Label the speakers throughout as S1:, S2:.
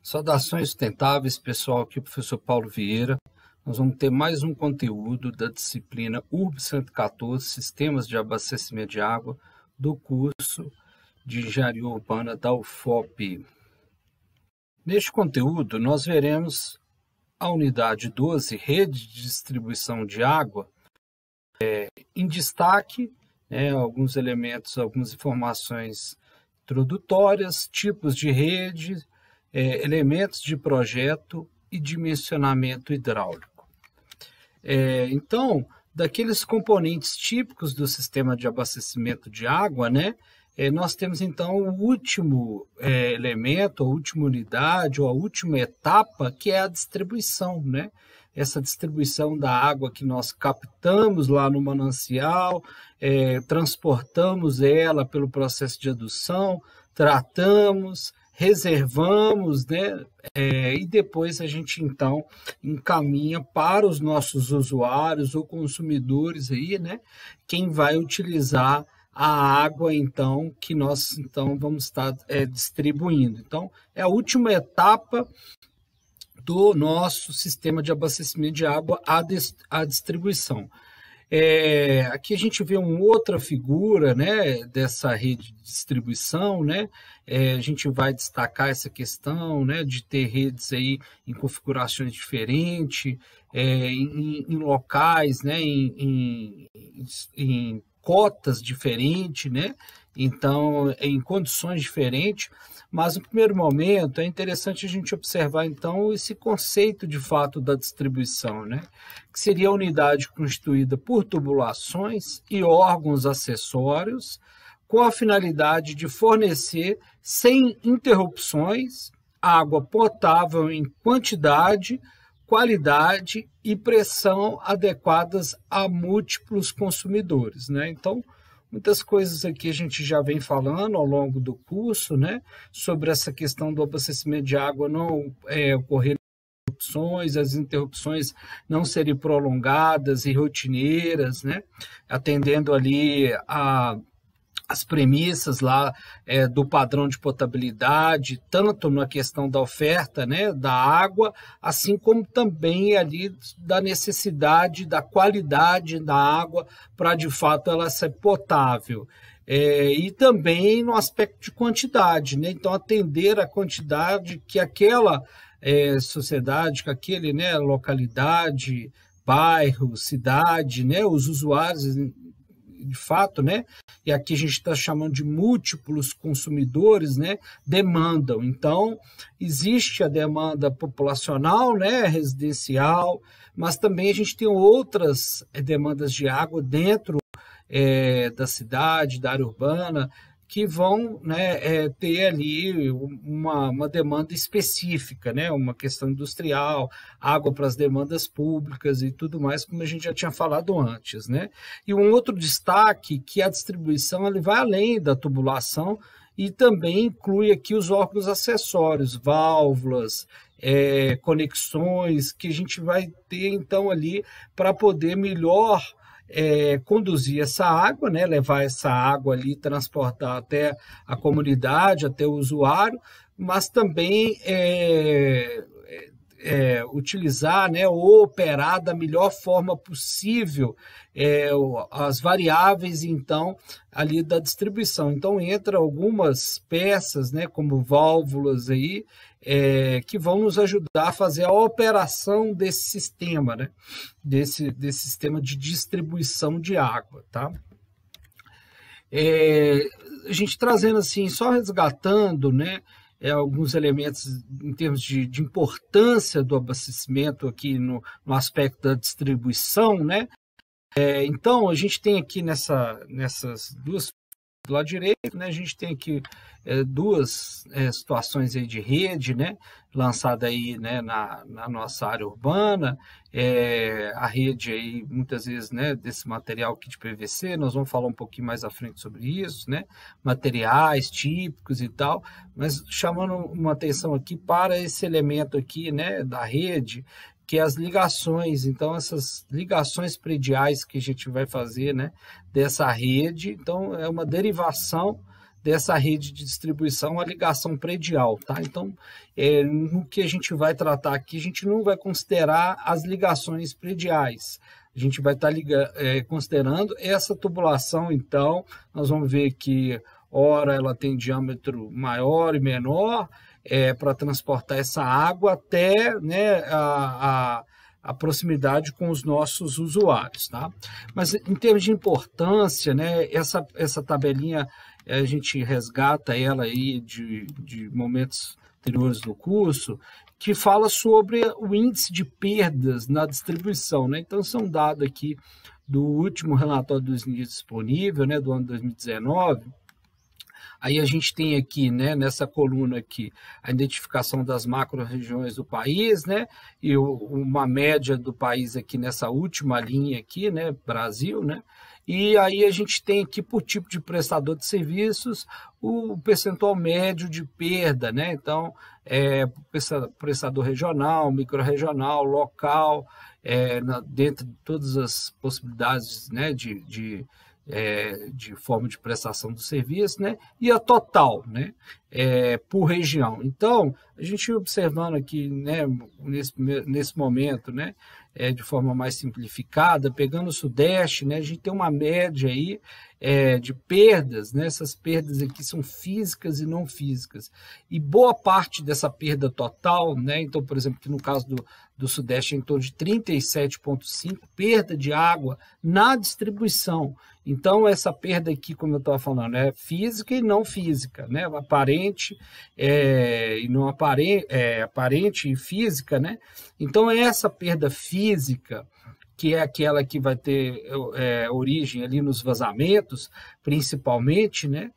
S1: Saudações sustentáveis, pessoal, aqui é o professor Paulo Vieira. Nós vamos ter mais um conteúdo da disciplina URB 114, Sistemas de Abastecimento de Água, do curso de Engenharia Urbana da UFOP. Neste conteúdo, nós veremos a unidade 12, Rede de Distribuição de Água, em destaque, alguns elementos, algumas informações introdutórias, tipos de rede, elementos de projeto e dimensionamento hidráulico. Então, daqueles componentes típicos do sistema de abastecimento de água, nós temos então o último elemento, a última unidade ou a última etapa, que é a distribuição, Essa distribuição da água que nós captamos lá no manancial, transportamos ela pelo processo de adução, tratamos, reservamos, e depois a gente então encaminha para os nossos usuários ou consumidores aí, quem vai utilizar a água então que nós então vamos estar distribuindo. Então é a última etapa do nosso sistema de abastecimento de água, a distribuição. Aqui a gente vê uma outra figura, dessa rede de distribuição, a gente vai destacar essa questão, de ter redes aí em configurações diferentes, em locais, em cotas diferentes, então em condições diferentes, mas no primeiro momento é interessante a gente observar então esse conceito de fato da distribuição, que seria a unidade constituída por tubulações e órgãos acessórios com a finalidade de fornecer sem interrupções água potável em quantidade, qualidade e pressão adequadas a múltiplos consumidores, Então, muitas coisas aqui a gente já vem falando ao longo do curso, sobre essa questão do abastecimento de água não ocorrer interrupções, as interrupções não serem prolongadas e rotineiras, atendendo ali as premissas lá do padrão de potabilidade, tanto na questão da oferta da água, assim como também ali da necessidade da qualidade da água para de fato ela ser potável. E também no aspecto de quantidade, então atender a quantidade que aquela sociedade, que aquele localidade, bairro, cidade, os usuários de fato, e aqui a gente está chamando de múltiplos consumidores, demandam. Então, existe a demanda populacional, residencial, mas também a gente tem outras demandas de água dentro da cidade, da área urbana, que vão ter ali uma demanda específica, uma questão industrial, água para as demandas públicas e tudo mais, como a gente já tinha falado antes. E um outro destaque que a distribuição ele vai além da tubulação e também inclui aqui os órgãos acessórios, válvulas, conexões, que a gente vai ter então ali para poder melhor conduzir essa água, levar essa água ali, transportar até a comunidade, até o usuário, mas também utilizar ou operar da melhor forma possível as variáveis, então, ali da distribuição. Então, entra algumas peças, como válvulas aí, que vão nos ajudar a fazer a operação desse sistema, desse sistema de distribuição de água, tá? A gente trazendo assim, só resgatando, alguns elementos em termos de importância do abastecimento aqui no aspecto da distribuição, então, a gente tem aqui nessas duas do lado direito, a gente tem aqui duas situações aí de rede, lançada aí, na nossa área urbana, a rede aí, muitas vezes, desse material aqui de PVC, nós vamos falar um pouquinho mais à frente sobre isso, materiais típicos e tal, mas chamando uma atenção aqui para esse elemento aqui, da rede, que é as ligações. Então, essas ligações prediais que a gente vai fazer, dessa rede, então é uma derivação dessa rede de distribuição a ligação predial, tá? Então, no que a gente vai tratar aqui, a gente não vai considerar as ligações prediais. A gente vai estar considerando essa tubulação, então, nós vamos ver que, ora, ela tem diâmetro maior e menor, para transportar essa água até, né, a proximidade com os nossos usuários, tá? Mas em termos de importância, né, essa tabelinha a gente resgata ela aí de momentos anteriores do curso, que fala sobre o índice de perdas na distribuição, né? Então, são dados aqui do último relatório do SNIS disponível, né, do ano 2019. Aí a gente tem aqui, né, nessa coluna aqui, a identificação das macro-regiões do país, né, e uma média do país aqui nessa última linha aqui, né, Brasil, né, e aí a gente tem aqui, por tipo de prestador de serviços, o percentual médio de perda, né, então, prestador regional, micro-regional, local, dentro de todas as possibilidades, né, de forma de prestação do serviço, né? E a total, né? Por região. Então, a gente observando aqui, né, nesse momento, né, de forma mais simplificada, pegando o Sudeste, né, a gente tem uma média aí de perdas, né? Essas perdas aqui são físicas e não físicas. E boa parte dessa perda total, né? Então, por exemplo, que no caso do Sudeste é em torno de 37,5% perda de água na distribuição. Então, essa perda aqui, como eu estava falando, é física e não física, né? Aparente e não aparente, aparente e física, né? Então, essa perda física, que é aquela que vai ter origem ali nos vazamentos, principalmente, né?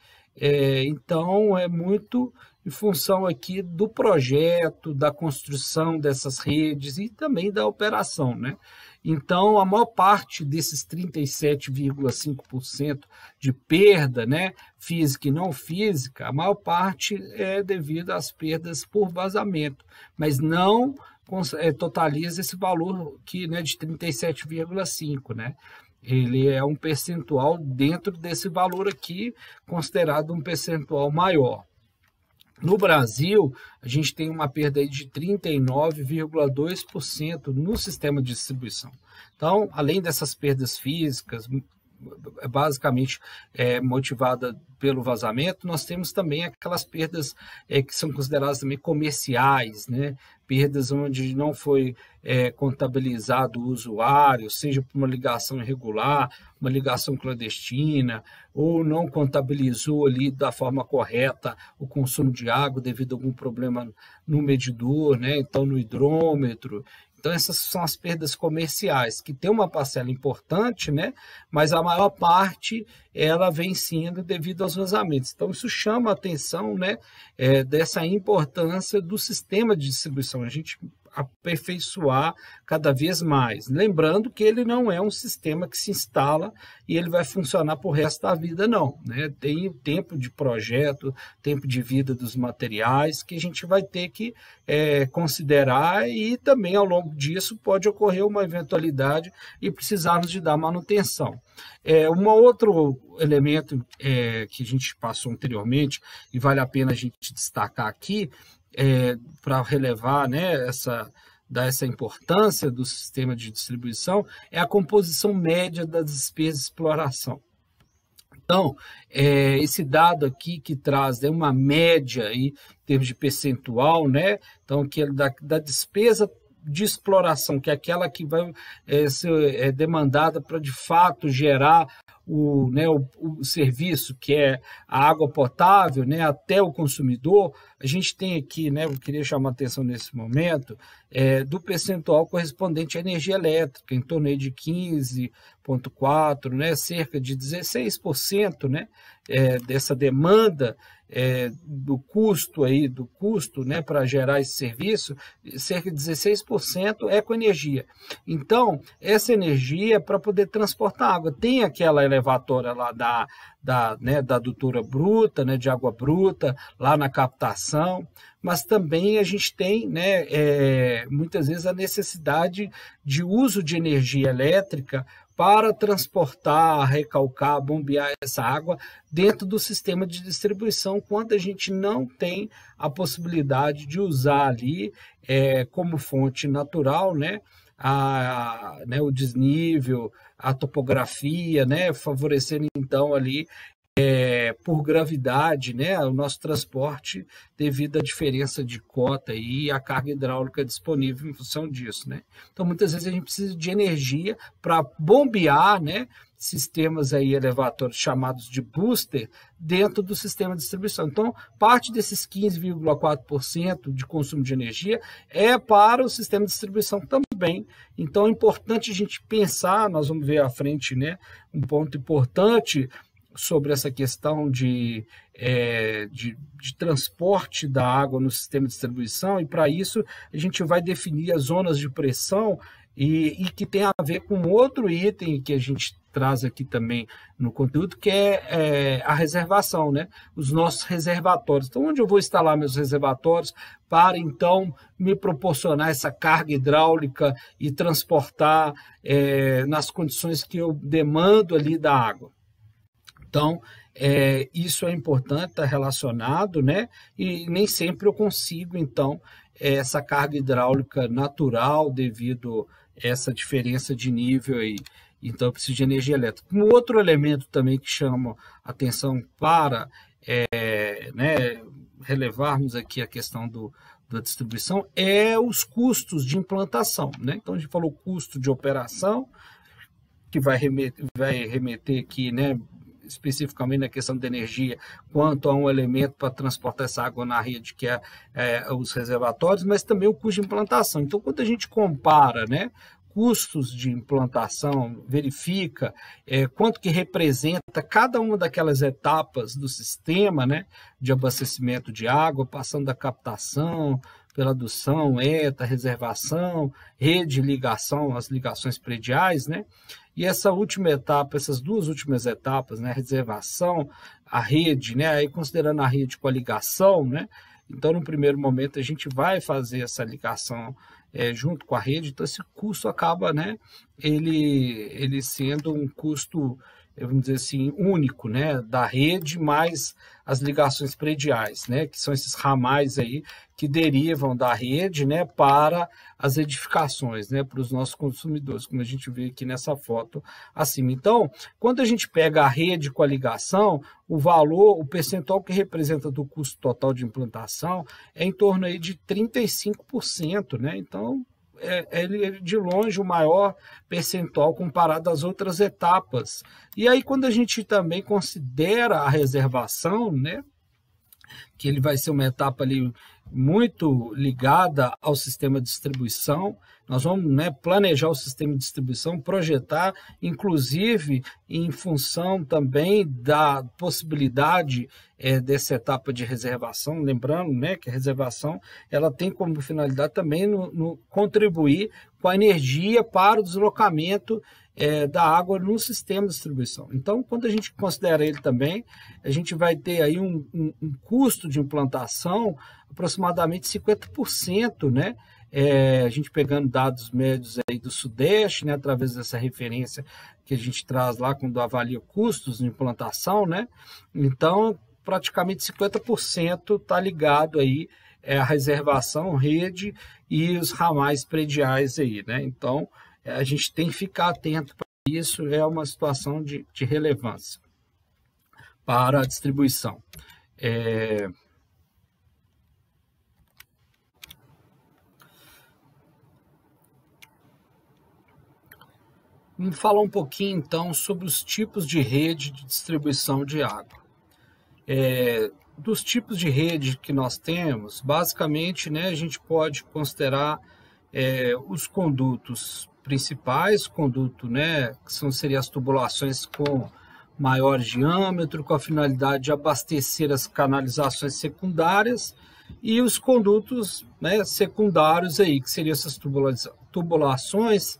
S1: Então, é muito em função aqui do projeto, da construção dessas redes e também da operação, né? Então, a maior parte desses 37,5% de perda, né, física e não física, a maior parte é devido às perdas por vazamento, mas não totaliza esse valor aqui, né, de 37,5%, né? Ele é um percentual dentro desse valor aqui, considerado um percentual maior. No Brasil, a gente tem uma perda aí de 39,2% no sistema de distribuição. Então, além dessas perdas físicas, basicamente motivada pelo vazamento, nós temos também aquelas perdas que são consideradas também comerciais, né? Perdas onde não foi contabilizado o usuário, seja por uma ligação irregular, uma ligação clandestina, ou não contabilizou ali da forma correta o consumo de água devido a algum problema no medidor, né? Então no hidrômetro. Então, essas são as perdas comerciais, que tem uma parcela importante, né? Mas a maior parte ela vem sendo devido aos vazamentos. Então, isso chama a atenção, né, dessa importância do sistema de distribuição, a gente aperfeiçoar cada vez mais. Lembrando que ele não é um sistema que se instala e ele vai funcionar para o resto da vida, não, né? Tem o tempo de projeto, tempo de vida dos materiais que a gente vai ter que considerar, e também ao longo disso pode ocorrer uma eventualidade e precisarmos de dar manutenção. Um outro elemento que a gente passou anteriormente e vale a pena a gente destacar aqui, para relevar, né, dar essa importância do sistema de distribuição, é a composição média das despesas de exploração. Então, esse dado aqui que traz uma média aí, em termos de percentual, né? Então, que é da despesa de exploração, que é aquela que vai ser demandada para, de fato, gerar o serviço, que é a água potável, né, até o consumidor. A gente tem aqui, né, eu queria chamar a atenção nesse momento, do percentual correspondente à energia elétrica, em torno aí de 15,4%, né, cerca de 16%, né, dessa demanda do custo, né, para gerar esse serviço, cerca de 16% é com energia. Então, essa energia, para poder transportar água, tem aquela elevatória lá da adutora bruta, né, de água bruta, lá na captação, mas também a gente tem, né, muitas vezes a necessidade de uso de energia elétrica para transportar, recalcar, bombear essa água dentro do sistema de distribuição, quando a gente não tem a possibilidade de usar ali como fonte natural, né, o desnível, a topografia, né, favorecendo então ali por gravidade, né, o nosso transporte devido à diferença de cota e a carga hidráulica disponível em função disso, né? Então, muitas vezes a gente precisa de energia para bombear, né, sistemas aí elevatórios chamados de booster dentro do sistema de distribuição. Então, parte desses 15,4% de consumo de energia é para o sistema de distribuição também. Então, é importante a gente pensar, nós vamos ver à frente, né, um ponto importante sobre essa questão de transporte da água no sistema de distribuição, e para isso a gente vai definir as zonas de pressão e que tem a ver com outro item que a gente traz aqui também no conteúdo, que é a reservação, né? Os nossos reservatórios. Então, onde eu vou instalar meus reservatórios para, então, me proporcionar essa carga hidráulica e transportar nas condições que eu demando ali da água. Então, isso é importante, está relacionado, né? E nem sempre eu consigo, então, essa carga hidráulica natural devido a essa diferença de nível aí. Então, eu preciso de energia elétrica. Um outro elemento também que chama atenção para relevarmos aqui a questão da distribuição é os custos de implantação, né? Então, a gente falou custo de operação, que vai remeter aqui, né, especificamente na questão da energia, quanto a um elemento para transportar essa água na rede, que é os reservatórios, mas também o custo de implantação. Então, quando a gente compara, né, custos de implantação, verifica quanto que representa cada uma daquelas etapas do sistema, né, de abastecimento de água, passando da captação, pela adução, ETA, reservação, rede, ligação, as ligações prediais, né? E essa última etapa, essas duas últimas etapas, né, a reservação, a rede, né, aí considerando a rede com a ligação, né? Então, no primeiro momento, a gente vai fazer essa ligação junto com a rede, então esse custo acaba, né, ele sendo um custo, vamos dizer assim, único, né, da rede mais as ligações prediais, né, que são esses ramais aí que derivam da rede, né, para as edificações, né, para os nossos consumidores, como a gente vê aqui nessa foto acima. Então, quando a gente pega a rede com a ligação, o valor, o percentual que representa do custo total de implantação é em torno aí de 35%, né, então ele é de longe o maior percentual comparado às outras etapas. E aí, quando a gente também considera a reservação, né, que ele vai ser uma etapa ali muito ligada ao sistema de distribuição, nós vamos, né, planejar o sistema de distribuição, projetar, inclusive em função também da possibilidade dessa etapa de reservação, lembrando, né, que a reservação ela tem como finalidade também no contribuir com a energia para o deslocamento da água no sistema de distribuição. Então, quando a gente considera ele também, a gente vai ter aí um custo de implantação aproximadamente 50%, né? A gente pegando dados médios aí do Sudeste, né, através dessa referência que a gente traz lá quando avalia custos de implantação, né? Então, praticamente 50% está ligado aí à reservação, rede e os ramais prediais aí, né? Então, a gente tem que ficar atento para isso, é uma situação de relevância para a distribuição. Vamos falar um pouquinho, então, sobre os tipos de rede de distribuição de água. Dos tipos de rede que nós temos, basicamente, né, a gente pode considerar os condutos principais, conduto, né, que seriam as tubulações com maior diâmetro, com a finalidade de abastecer as canalizações secundárias, e os condutos, né, secundários aí, que seriam essas tubulações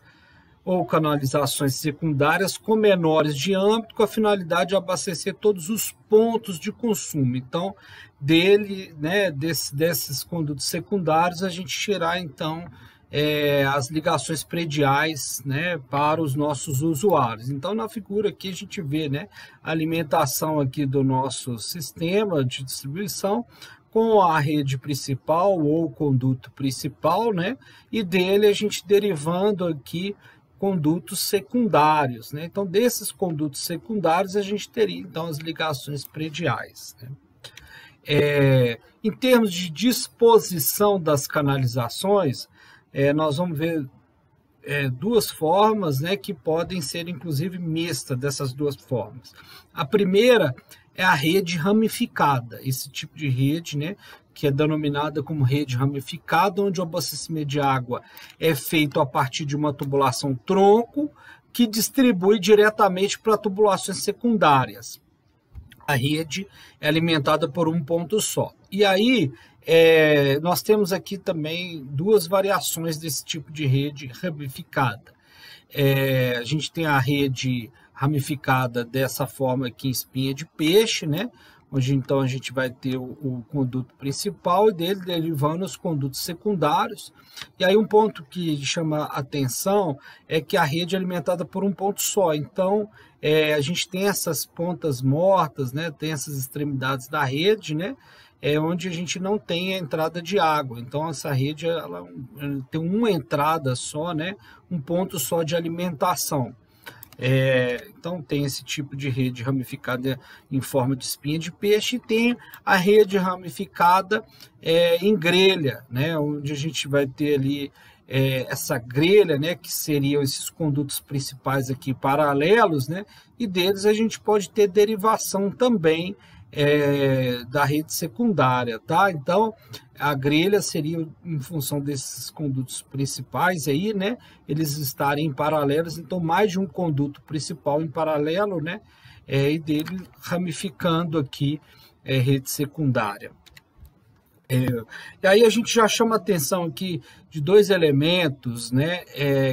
S1: ou canalizações secundárias com menores diâmetro, com a finalidade de abastecer todos os pontos de consumo. Então, desses condutos secundários, a gente tirar, então, as ligações prediais, né, para os nossos usuários. Então, na figura aqui a gente vê, né, a alimentação aqui do nosso sistema de distribuição com a rede principal ou conduto principal, né, e dele a gente derivando aqui condutos secundários, né? Então, desses condutos secundários, a gente teria, então, as ligações prediais, né? Em termos de disposição das canalizações, nós vamos ver duas formas, né, que podem ser, inclusive, mistas dessas duas formas. A primeira é a rede ramificada, esse tipo de rede, né, que é denominada como rede ramificada, onde o abastecimento de água é feito a partir de uma tubulação tronco, que distribui diretamente para tubulações secundárias. A rede é alimentada por um ponto só. E aí, nós temos aqui também duas variações desse tipo de rede ramificada. A gente tem a rede ramificada dessa forma aqui em espinha de peixe, né? Onde então a gente vai ter o conduto principal e dele derivando os condutos secundários. E aí um ponto que chama a atenção é que a rede é alimentada por um ponto só. Então a gente tem essas pontas mortas, né? Tem essas extremidades da rede, né? Onde a gente não tem a entrada de água. Então essa rede ela tem uma entrada só, né? Um ponto só de alimentação. Então tem esse tipo de rede ramificada em forma de espinha de peixe, e tem a rede ramificada em grelha, né, onde a gente vai ter ali essa grelha, né, que seriam esses condutos principais aqui paralelos, né, e deles a gente pode ter derivação também da rede secundária, tá? Então a grelha seria em função desses condutos principais aí, né? Eles estarem paralelos, então mais de um conduto principal em paralelo, né? E dele ramificando aqui rede secundária. E aí a gente já chama a atenção aqui de dois elementos, né,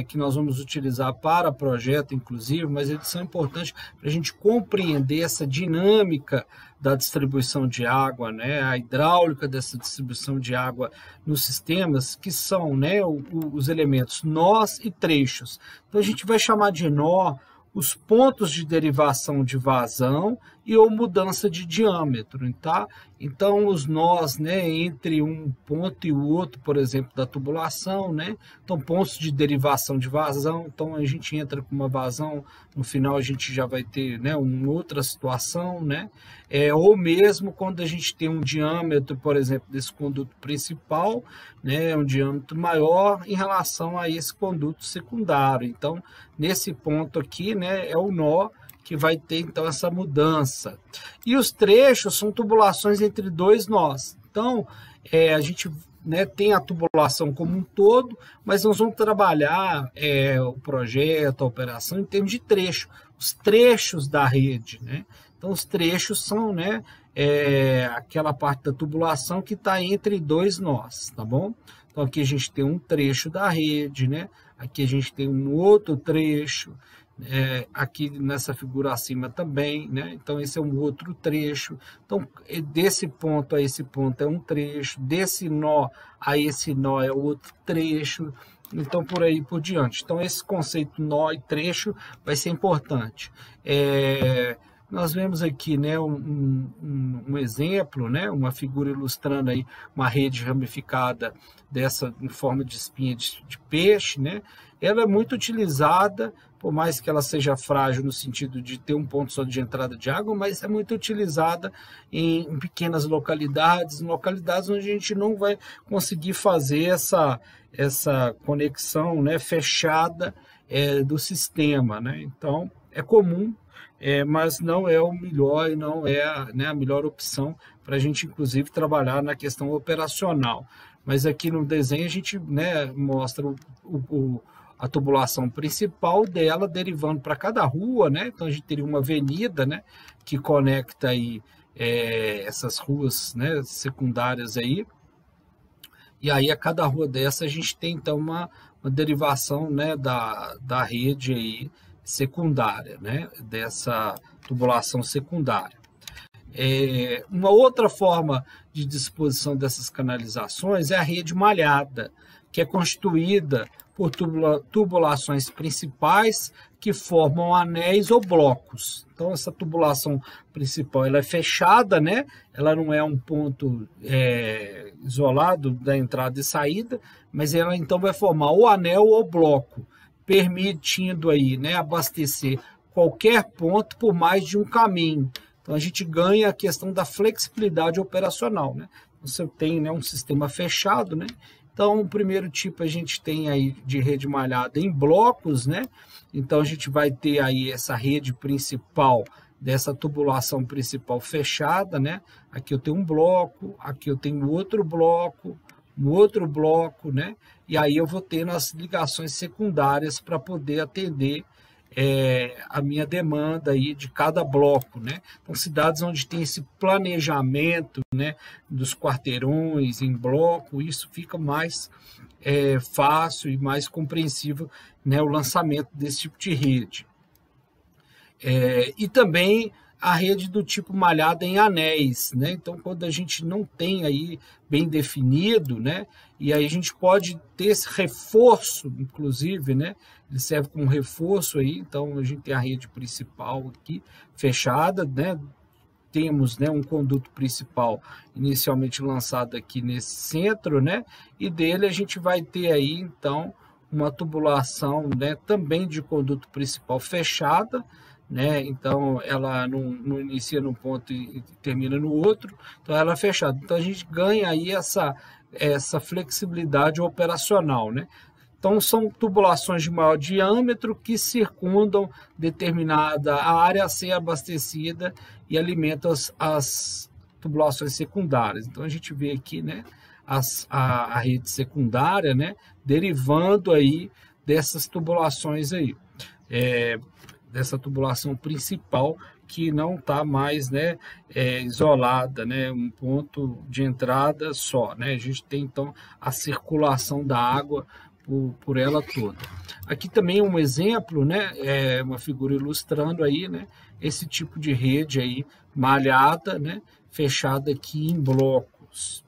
S1: que nós vamos utilizar para projeto, inclusive, mas eles são importantes para a gente compreender essa dinâmica da distribuição de água, né, a hidráulica dessa distribuição de água nos sistemas, que são, né, os elementos nós e trechos. Então a gente vai chamar de nó os pontos de derivação de vazão e ou mudança de diâmetro, tá? Então, os nós, né, entre um ponto e o outro, por exemplo, da tubulação, né? Então, pontos de derivação de vazão, então a gente entra com uma vazão, no final a gente já vai ter, né, uma outra situação, né? Ou mesmo quando a gente tem um diâmetro, por exemplo, desse conduto principal, né, um diâmetro maior em relação a esse conduto secundário. Então, nesse ponto aqui, né, é o nó que vai ter então essa mudança. E os trechos são tubulações entre dois nós. Então, a gente, né, tem a tubulação como um todo, mas nós vamos trabalhar o projeto, a operação em termos de trecho, os trechos da rede, né? Então, os trechos são, né, aquela parte da tubulação que está entre dois nós, tá bom? Então, aqui a gente tem um trecho da rede, né? Aqui a gente tem um outro trecho, aqui nessa figura acima também, né? Então esse é um outro trecho. Então desse ponto a esse ponto é um trecho, desse nó a esse nó é outro trecho, então por aí por diante. Então esse conceito nó e trecho vai ser importante. Nós vemos aqui, né, um exemplo, né, uma figura ilustrando aí uma rede ramificada dessa em forma de espinha de peixe, né? Ela é muito utilizada, por mais que ela seja frágil no sentido de ter um ponto só de entrada de água, mas é muito utilizada em pequenas localidades, onde a gente não vai conseguir fazer essa conexão, né, fechada do sistema, né? Então é comum, mas não é o melhor e não é, né, a melhor opção para a gente, inclusive, trabalhar na questão operacional. Mas aqui no desenho a gente, né, mostra a tubulação principal dela derivando para cada rua, né? Então a gente teria uma avenida, né, que conecta aí essas ruas, né, secundárias aí. E aí a cada rua dessa a gente tem então uma derivação, né, da rede aí secundária, né, dessa tubulação secundária. Uma outra forma de disposição dessas canalizações é a rede malhada, que é constituída por tubulações principais que formam anéis ou blocos. Então, essa tubulação principal ela é fechada, né? Ela não é um ponto isolado da entrada e saída, mas ela então vai formar o anel ou bloco, permitindo aí, né, abastecer qualquer ponto por mais de um caminho. Então, a gente ganha a questão da flexibilidade operacional, né? Você tem, né, um sistema fechado, né? Então, o primeiro tipo a gente tem aí de rede malhada em blocos, né? Então, a gente vai ter aí essa rede principal, dessa tubulação principal fechada, né? Aqui eu tenho um bloco, aqui eu tenho outro bloco, um outro bloco, né? E aí eu vou ter as ligações secundárias para poder atender a minha demanda aí de cada bloco, né? Então, cidades onde tem esse planejamento, né, dos quarteirões em bloco, isso fica mais fácil e mais compreensível, né, o lançamento desse tipo de rede. E também a rede do tipo malhada em anéis, né? Então, quando a gente não tem aí bem definido, né? E aí a gente pode ter esse reforço, inclusive, né? Ele serve como reforço aí, então a gente tem a rede principal aqui fechada, né? Temos, né, um conduto principal inicialmente lançado aqui nesse centro, né? E dele a gente vai ter aí, então, uma tubulação, né, também de conduto principal fechada, né? Então ela não inicia num ponto e termina no outro, então ela é fechada. Então a gente ganha aí essa flexibilidade operacional, né? Então são tubulações de maior diâmetro que circundam determinada área a ser abastecida e alimentam as tubulações secundárias. Então a gente vê aqui, né, a rede secundária, né, derivando aí dessas tubulações aí. Dessa tubulação principal que não está mais, né, isolada, né, um ponto de entrada só, né? A gente tem então a circulação da água por ela toda. Aqui também um exemplo, né, uma figura ilustrando aí, né, esse tipo de rede aí malhada, né, fechada aqui em blocos.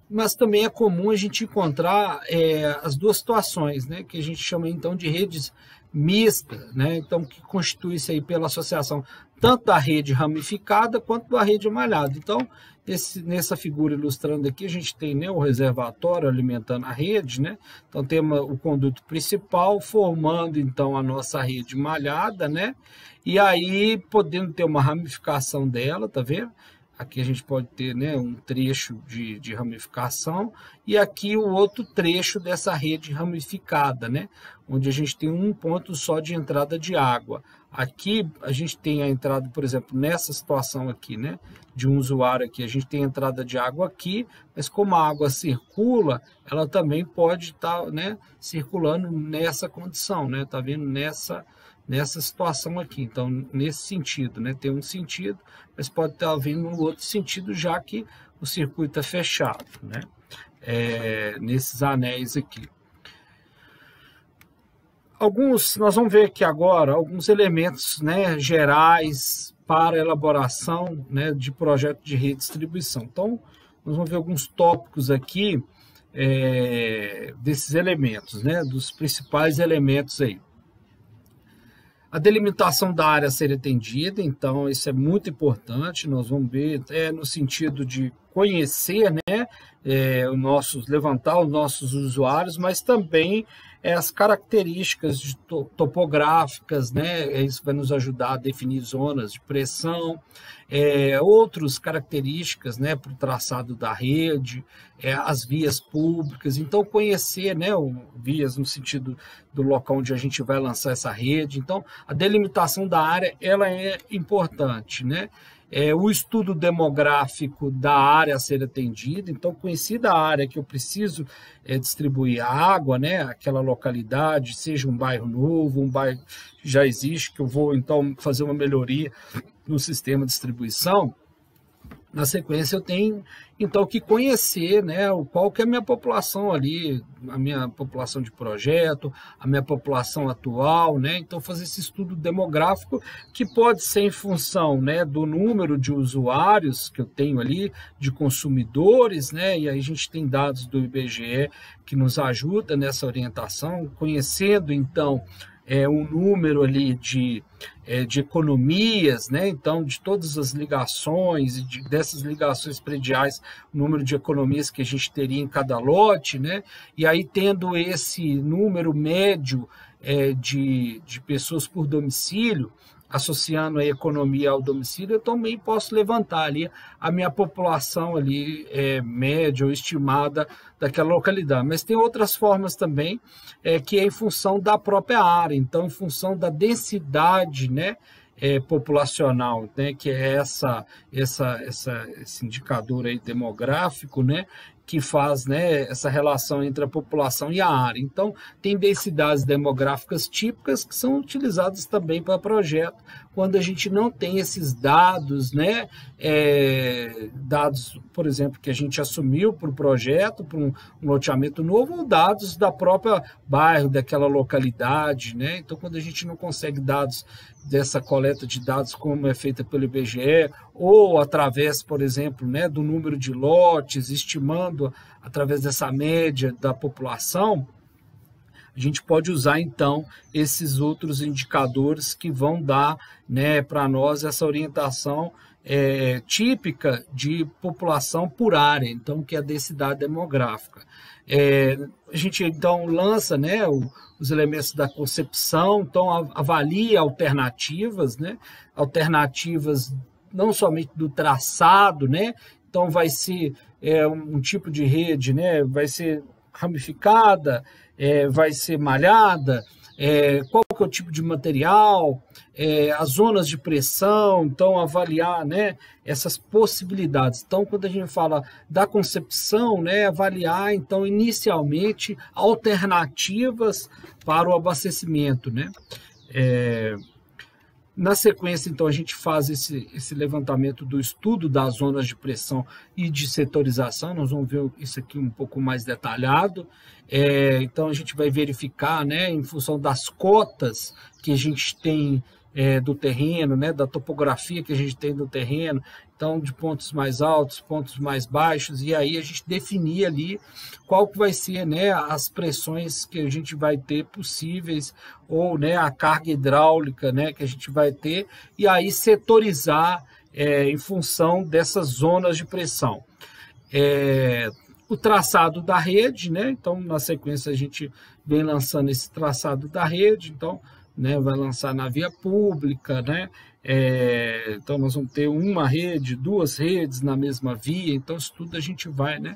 S1: Mas também é comum a gente encontrar as duas situações, né, que a gente chama então de redes mistas, né, então que constitui-se aí pela associação tanto da rede ramificada quanto da rede malhada. Então, nessa figura ilustrando aqui, a gente tem, né, o reservatório alimentando a rede, né, então temos o conduto principal formando então a nossa rede malhada, né, e aí podendo ter uma ramificação dela, tá vendo? Aqui a gente pode ter, né, um trecho de ramificação e aqui o outro trecho dessa rede ramificada, né, onde a gente tem um ponto só de entrada de água. Aqui a gente tem a entrada, por exemplo, nessa situação aqui, né, de um usuário aqui, a gente tem a entrada de água aqui, mas como a água circula, ela também pode estar, né, circulando nessa condição, né, tá vendo nessa situação aqui. Então, nesse sentido, né, tem um sentido, mas pode estar vindo no outro sentido, já que o circuito é fechado, né, nesses anéis aqui. Nós vamos ver aqui agora alguns elementos, né, gerais para elaboração, né, de projeto de redistribuição. Então, nós vamos ver alguns tópicos aqui desses elementos, né, dos principais elementos aí. A delimitação da área a ser atendida, então isso é muito importante, nós vamos ver no sentido de conhecer, né, levantar os nossos usuários, mas também as características topográficas, né, isso vai nos ajudar a definir zonas de pressão, outras características, né, para o traçado da rede, as vias públicas, então conhecer, né, vias no sentido do local onde a gente vai lançar essa rede. Então a delimitação da área ela é importante, né? O estudo demográfico da área a ser atendida, então conhecida a área que eu preciso distribuir a água, né, aquela localidade, seja um bairro novo, um bairro que já existe, que eu vou então fazer uma melhoria no sistema de distribuição, Na sequência, eu tenho, então, que conhecer, né, qual que é a minha população ali, a minha população de projeto, a minha população atual, né, então fazer esse estudo demográfico que pode ser em função, né, do número de usuários que eu tenho ali, de consumidores, né, e aí a gente tem dados do IBGE que nos ajuda nessa orientação, conhecendo, então, um número ali de economias, né? Então, de todas as ligações, e dessas ligações prediais, o número de economias que a gente teria em cada lote, né? E aí, tendo esse número médio de pessoas por domicílio, associando a economia ao domicílio, eu também posso levantar ali a minha população ali média ou estimada daquela localidade. Mas tem outras formas também, que é em função da própria área, então em função da densidade, né, populacional, né, que é esse indicador aí demográfico, né, que faz, né, essa relação entre a população e a área. Então, tem densidades demográficas típicas que são utilizadas também para projeto, quando a gente não tem esses dados, né, dados, por exemplo, que a gente assumiu para o projeto, para um loteamento novo, ou dados da própria bairro, daquela localidade, né? Então, quando a gente não consegue dados dessa coleta de dados como é feita pelo IBGE, ou através, por exemplo, né, do número de lotes, estimando através dessa média da população, a gente pode usar, então, esses outros indicadores que vão dar, né, para nós essa orientação típica de população por área, então, que é a densidade demográfica. A gente, então, lança, né, os elementos da concepção, então, avalia alternativas, né, alternativas não somente do traçado, né, então vai ser um tipo de rede, né, vai ser ramificada, vai ser malhada, qual que é o tipo de material, as zonas de pressão, então avaliar, né, essas possibilidades. Então, quando a gente fala da concepção, né, avaliar, então, inicialmente, alternativas para o abastecimento, né. Na sequência, então, a gente faz esse levantamento do estudo das zonas de pressão e de setorização, nós vamos ver isso aqui um pouco mais detalhado. Então, a gente vai verificar, né, em função das cotas que a gente tem do terreno, né, da topografia que a gente tem do terreno, então de pontos mais altos, pontos mais baixos, e aí a gente definir ali qual que vai ser, né, as pressões que a gente vai ter possíveis, ou, né, a carga hidráulica, né, que a gente vai ter, e aí setorizar em função dessas zonas de pressão. O traçado da rede, né, então na sequência a gente vem lançando esse traçado da rede, então, né, vai lançar na via pública, né? Então nós vamos ter uma rede, duas redes na mesma via, então isso tudo a gente vai, né,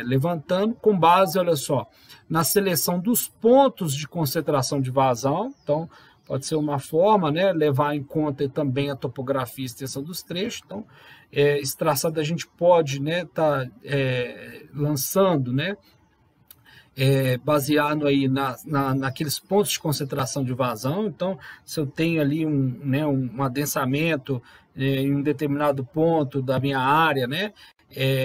S1: levantando com base, olha só, na seleção dos pontos de concentração de vazão, então pode ser uma forma, né, levar em conta também a topografia e extensão dos trechos, então esse traçado a gente pode, né, tá lançando, né, baseado aí naqueles pontos de concentração de vazão. Então, se eu tenho ali um adensamento em um determinado ponto da minha área, né,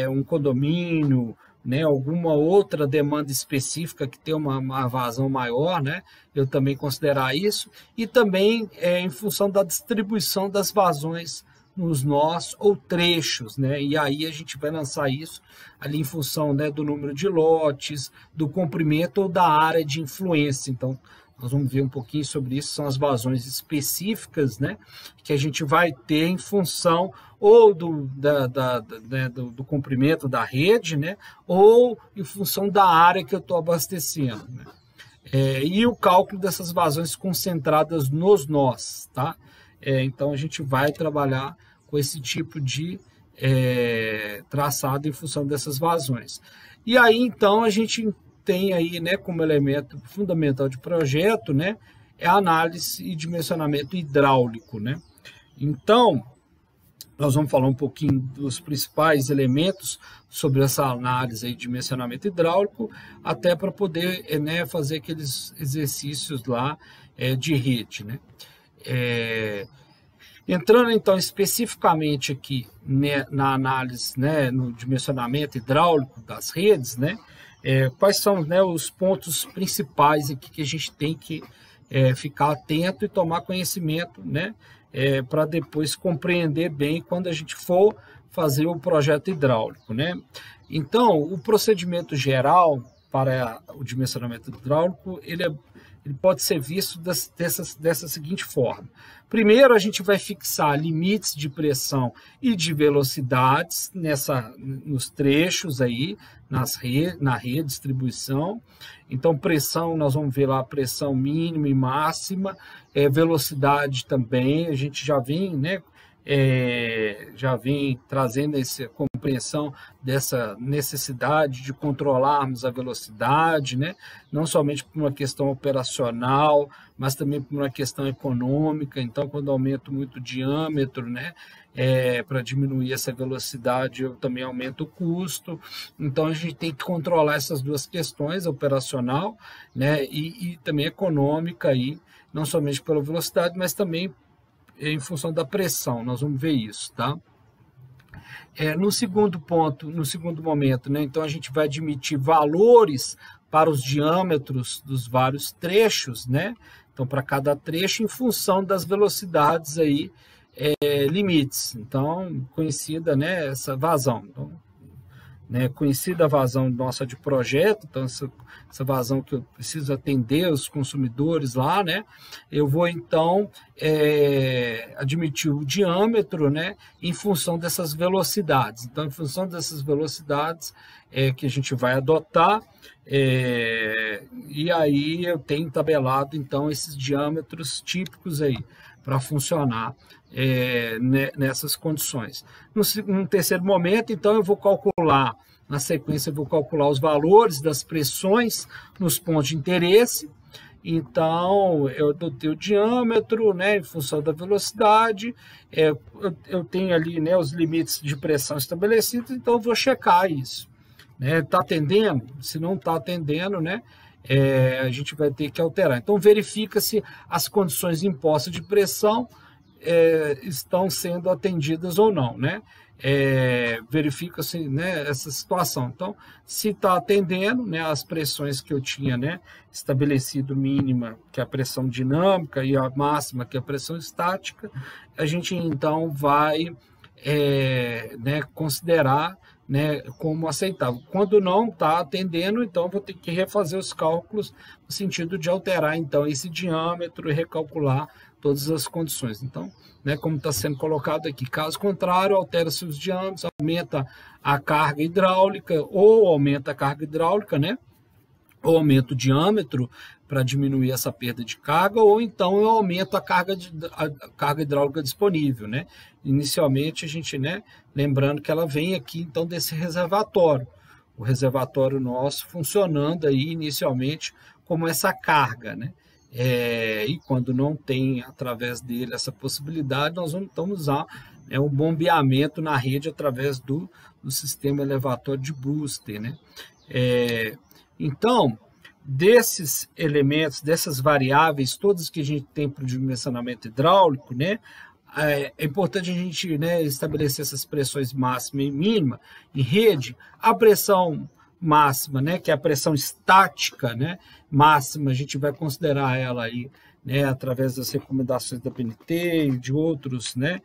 S1: um condomínio, né, alguma outra demanda específica que tem uma vazão maior, né, eu também considerar isso, e também em função da distribuição das vazões nos nós ou trechos, né? E aí a gente vai lançar isso ali em função, né, do número de lotes, do comprimento ou da área de influência. Então, nós vamos ver um pouquinho sobre isso, são as vazões específicas, né, que a gente vai ter em função ou do comprimento da rede, né, ou em função da área que eu estou abastecendo, né? E o cálculo dessas vazões concentradas nos nós, tá? Então, a gente vai trabalhar com esse tipo de traçado em função dessas vazões. E aí, então, a gente tem aí, né, como elemento fundamental de projeto, né, a análise e dimensionamento hidráulico, né? Então, nós vamos falar um pouquinho dos principais elementos sobre essa análise e dimensionamento hidráulico, até para poder, né, fazer aqueles exercícios lá de rede, né? Entrando, então, especificamente aqui, né, na análise, né, no dimensionamento hidráulico das redes, né, quais são, né, os pontos principais aqui que a gente tem que ficar atento e tomar conhecimento, né, para depois compreender bem quando a gente for fazer o projeto hidráulico, né? Então, o procedimento geral para o dimensionamento hidráulico, ele pode ser visto dessa seguinte forma. Primeiro, a gente vai fixar limites de pressão e de velocidades nos trechos aí, na rede, distribuição. Então, pressão, nós vamos ver lá a pressão mínima e máxima, velocidade também, a gente já vem, né, já vem trazendo essa compreensão dessa necessidade de controlarmos a velocidade, né? Não somente por uma questão operacional, mas também por uma questão econômica. Então, quando aumento muito o diâmetro, né, para diminuir essa velocidade, eu também aumento o custo. Então, a gente tem que controlar essas duas questões, operacional, né, e também econômica, aí, não somente pela velocidade, mas também em função da pressão, nós vamos ver isso, tá? No segundo ponto, no segundo momento, né, então a gente vai admitir valores para os diâmetros dos vários trechos, né? Então, para cada trecho, em função das velocidades aí, limites. Então, conhecida, né, essa vazão. Então, né, conhecida a vazão nossa de projeto, então essa vazão que eu preciso atender os consumidores lá, né, eu vou então admitir o diâmetro, né, em função dessas velocidades. Então, em função dessas velocidades que a gente vai adotar, e aí eu tenho tabelado então esses diâmetros típicos aí para funcionar nessas condições. No terceiro momento, então, eu vou calcular, na sequência, eu vou calcular os valores das pressões nos pontos de interesse. Então, eu adotei o diâmetro, né, em função da velocidade, eu tenho ali, né, os limites de pressão estabelecidos, então eu vou checar isso. Está atendendo? Se não está atendendo, né, a gente vai ter que alterar. Então, verifica se as condições impostas de pressão estão sendo atendidas ou não, né? Verifica-se, né, essa situação. Então, se está atendendo, né, as pressões que eu tinha, né, estabelecido mínima, que é a pressão dinâmica, e a máxima, que é a pressão estática, a gente então vai né, considerar, né, como aceitável. Quando não está atendendo, então vou ter que refazer os cálculos no sentido de alterar então esse diâmetro e recalcular todas as condições. Então, né, como está sendo colocado aqui, caso contrário, altera-se os diâmetros, aumenta a carga hidráulica ou aumenta a carga hidráulica, né, ou aumenta o diâmetro para diminuir essa perda de carga, ou então eu aumento a carga hidráulica disponível, né? Inicialmente a gente, né, lembrando que ela vem aqui então desse reservatório, o reservatório nosso funcionando aí inicialmente como essa carga, né? E quando não tem através dele essa possibilidade, nós vamos então usar um bombeamento na rede através do sistema elevatório de booster, né? Então, desses elementos, dessas variáveis, todas que a gente tem para o dimensionamento hidráulico, né, é importante a gente, né, estabelecer essas pressões máxima e mínima em rede. A pressão máxima, né, que é a pressão estática, né, máxima, a gente vai considerar ela aí, né, através das recomendações da BNT e de outros, né,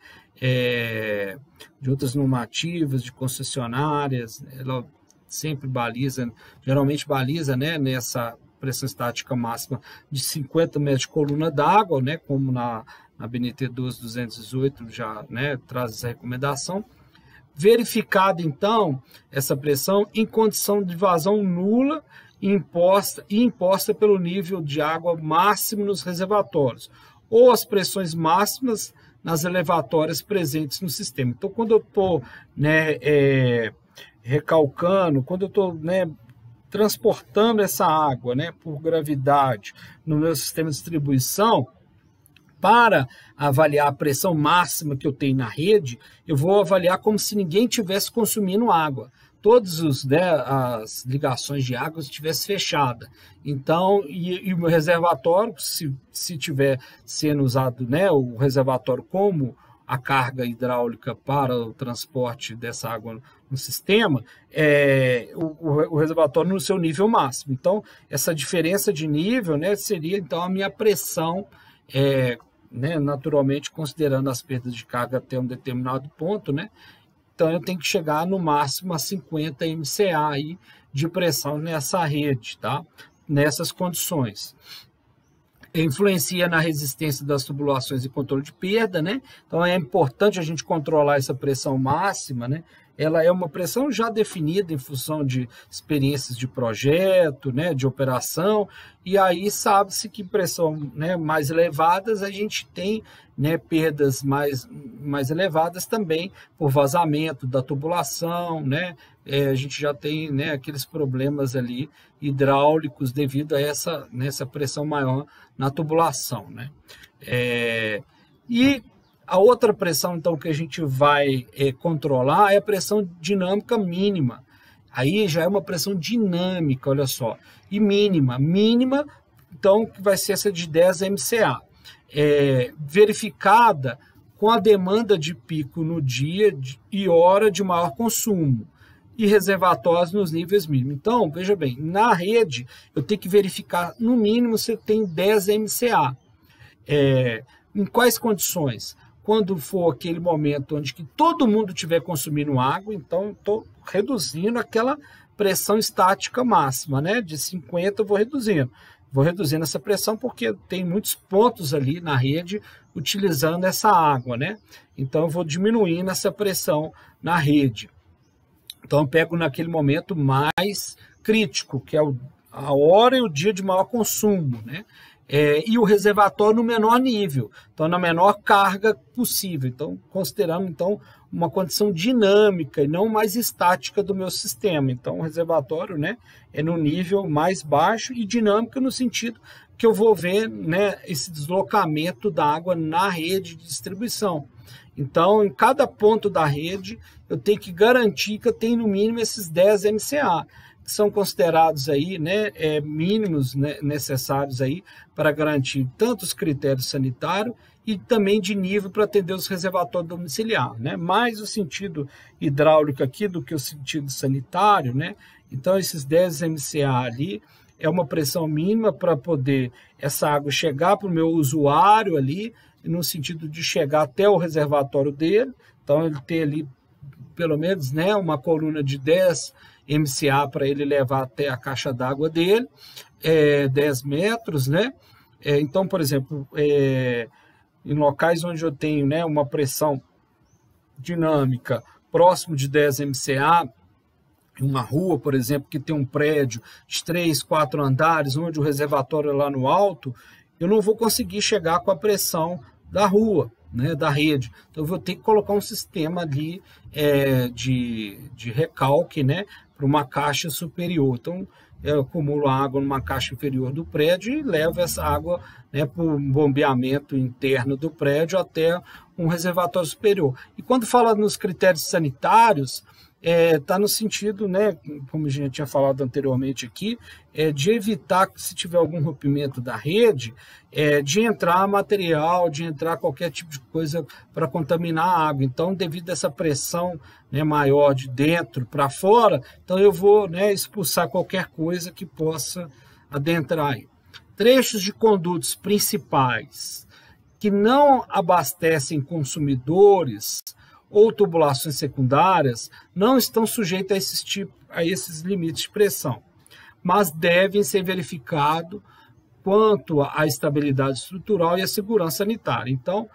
S1: de outras normativas, de concessionárias. Ela sempre baliza, geralmente baliza, né, nessa pressão estática máxima de 50 metros de coluna d'água, né, como na BNT 12218 já, né, traz essa recomendação. Verificada, então, essa pressão em condição de vazão nula e imposta pelo nível de água máximo nos reservatórios, ou as pressões máximas nas elevatórias presentes no sistema. Então, quando eu estou, né, recalcando, quando eu estou, né, transportando essa água, né, por gravidade no meu sistema de distribuição, para avaliar a pressão máxima que eu tenho na rede, eu vou avaliar como se ninguém tivesse consumindo água. Todas as ligações de água estivessem fechadas. Então, e o meu reservatório, se tiver sendo usado, né, o reservatório como a carga hidráulica para o transporte dessa água no sistema, o reservatório no seu nível máximo. Então, essa diferença de nível, né, seria então a minha pressão, né, naturalmente considerando as perdas de carga até um determinado ponto, né, então eu tenho que chegar no máximo a 50 MCA aí de pressão nessa rede, tá? Nessas condições. Influencia na resistência das tubulações e controle de perda, né? Então é importante a gente controlar essa pressão máxima, né? Ela é uma pressão já definida em função de experiências de projeto, né, de operação, e aí sabe-se que pressão, né, mais elevadas a gente tem, né, perdas mais elevadas também por vazamento da tubulação, né? A gente já tem, né, aqueles problemas ali hidráulicos devido a nessa pressão maior na tubulação, né? E a outra pressão, então, que a gente vai controlar é a pressão dinâmica mínima. Aí já é uma pressão dinâmica, olha só. E mínima. Mínima, então, que vai ser essa de 10 MCA. Verificada com a demanda de pico no dia e hora de maior consumo. E reservatórios nos níveis mínimos. Então, veja bem, na rede, eu tenho que verificar, no mínimo, se tem 10 MCA. Em quais condições? Quando for aquele momento onde que todo mundo estiver consumindo água, então estou reduzindo aquela pressão estática máxima, né? De 50 eu vou reduzindo essa pressão porque tem muitos pontos ali na rede utilizando essa água, né? Então eu vou diminuindo essa pressão na rede. Então eu pego naquele momento mais crítico, que é a hora e o dia de maior consumo, né? E o reservatório no menor nível, então na menor carga possível, então considerando então uma condição dinâmica e não mais estática do meu sistema. Então o reservatório, né, é no nível mais baixo e dinâmico no sentido que eu vou ver, né, esse deslocamento da água na rede de distribuição. Então em cada ponto da rede eu tenho que garantir que eu tenho no mínimo esses 10 MCA. São considerados aí, né, mínimos, né, necessários aí para garantir tanto os critérios sanitários e também de nível para atender os reservatórios domiciliares, né? Mais o sentido hidráulico aqui do que o sentido sanitário, né? Então esses 10 MCA ali é uma pressão mínima para poder essa água chegar para o meu usuário ali, no sentido de chegar até o reservatório dele, então ele ter ali pelo menos, né, uma coluna de 10 MCA para ele levar até a caixa d'água dele, 10 metros, né? Então, por exemplo, em locais onde eu tenho, né, uma pressão dinâmica próximo de 10 MCA, uma rua, por exemplo, que tem um prédio de 3, 4 andares, onde o reservatório é lá no alto, eu não vou conseguir chegar com a pressão da rua, né, da rede. Então, eu vou ter que colocar um sistema ali de recalque, né, para uma caixa superior. Então, eu acumulo a água numa caixa inferior do prédio e levo essa água, né, para o bombeamento interno do prédio até um reservatório superior. E quando fala nos critérios sanitários, está no sentido, né, como a gente tinha falado anteriormente aqui, de evitar que, se tiver algum rompimento da rede, de entrar material, de entrar qualquer tipo de coisa para contaminar a água. Então, devido a essa pressão, né, maior de dentro para fora, então eu vou, né, expulsar qualquer coisa que possa adentrar aí. Trechos de condutos principais que não abastecem consumidores ou tubulações secundárias não estão sujeitos a esses limites de pressão, mas devem ser verificados quanto à estabilidade estrutural e à segurança sanitária. Então,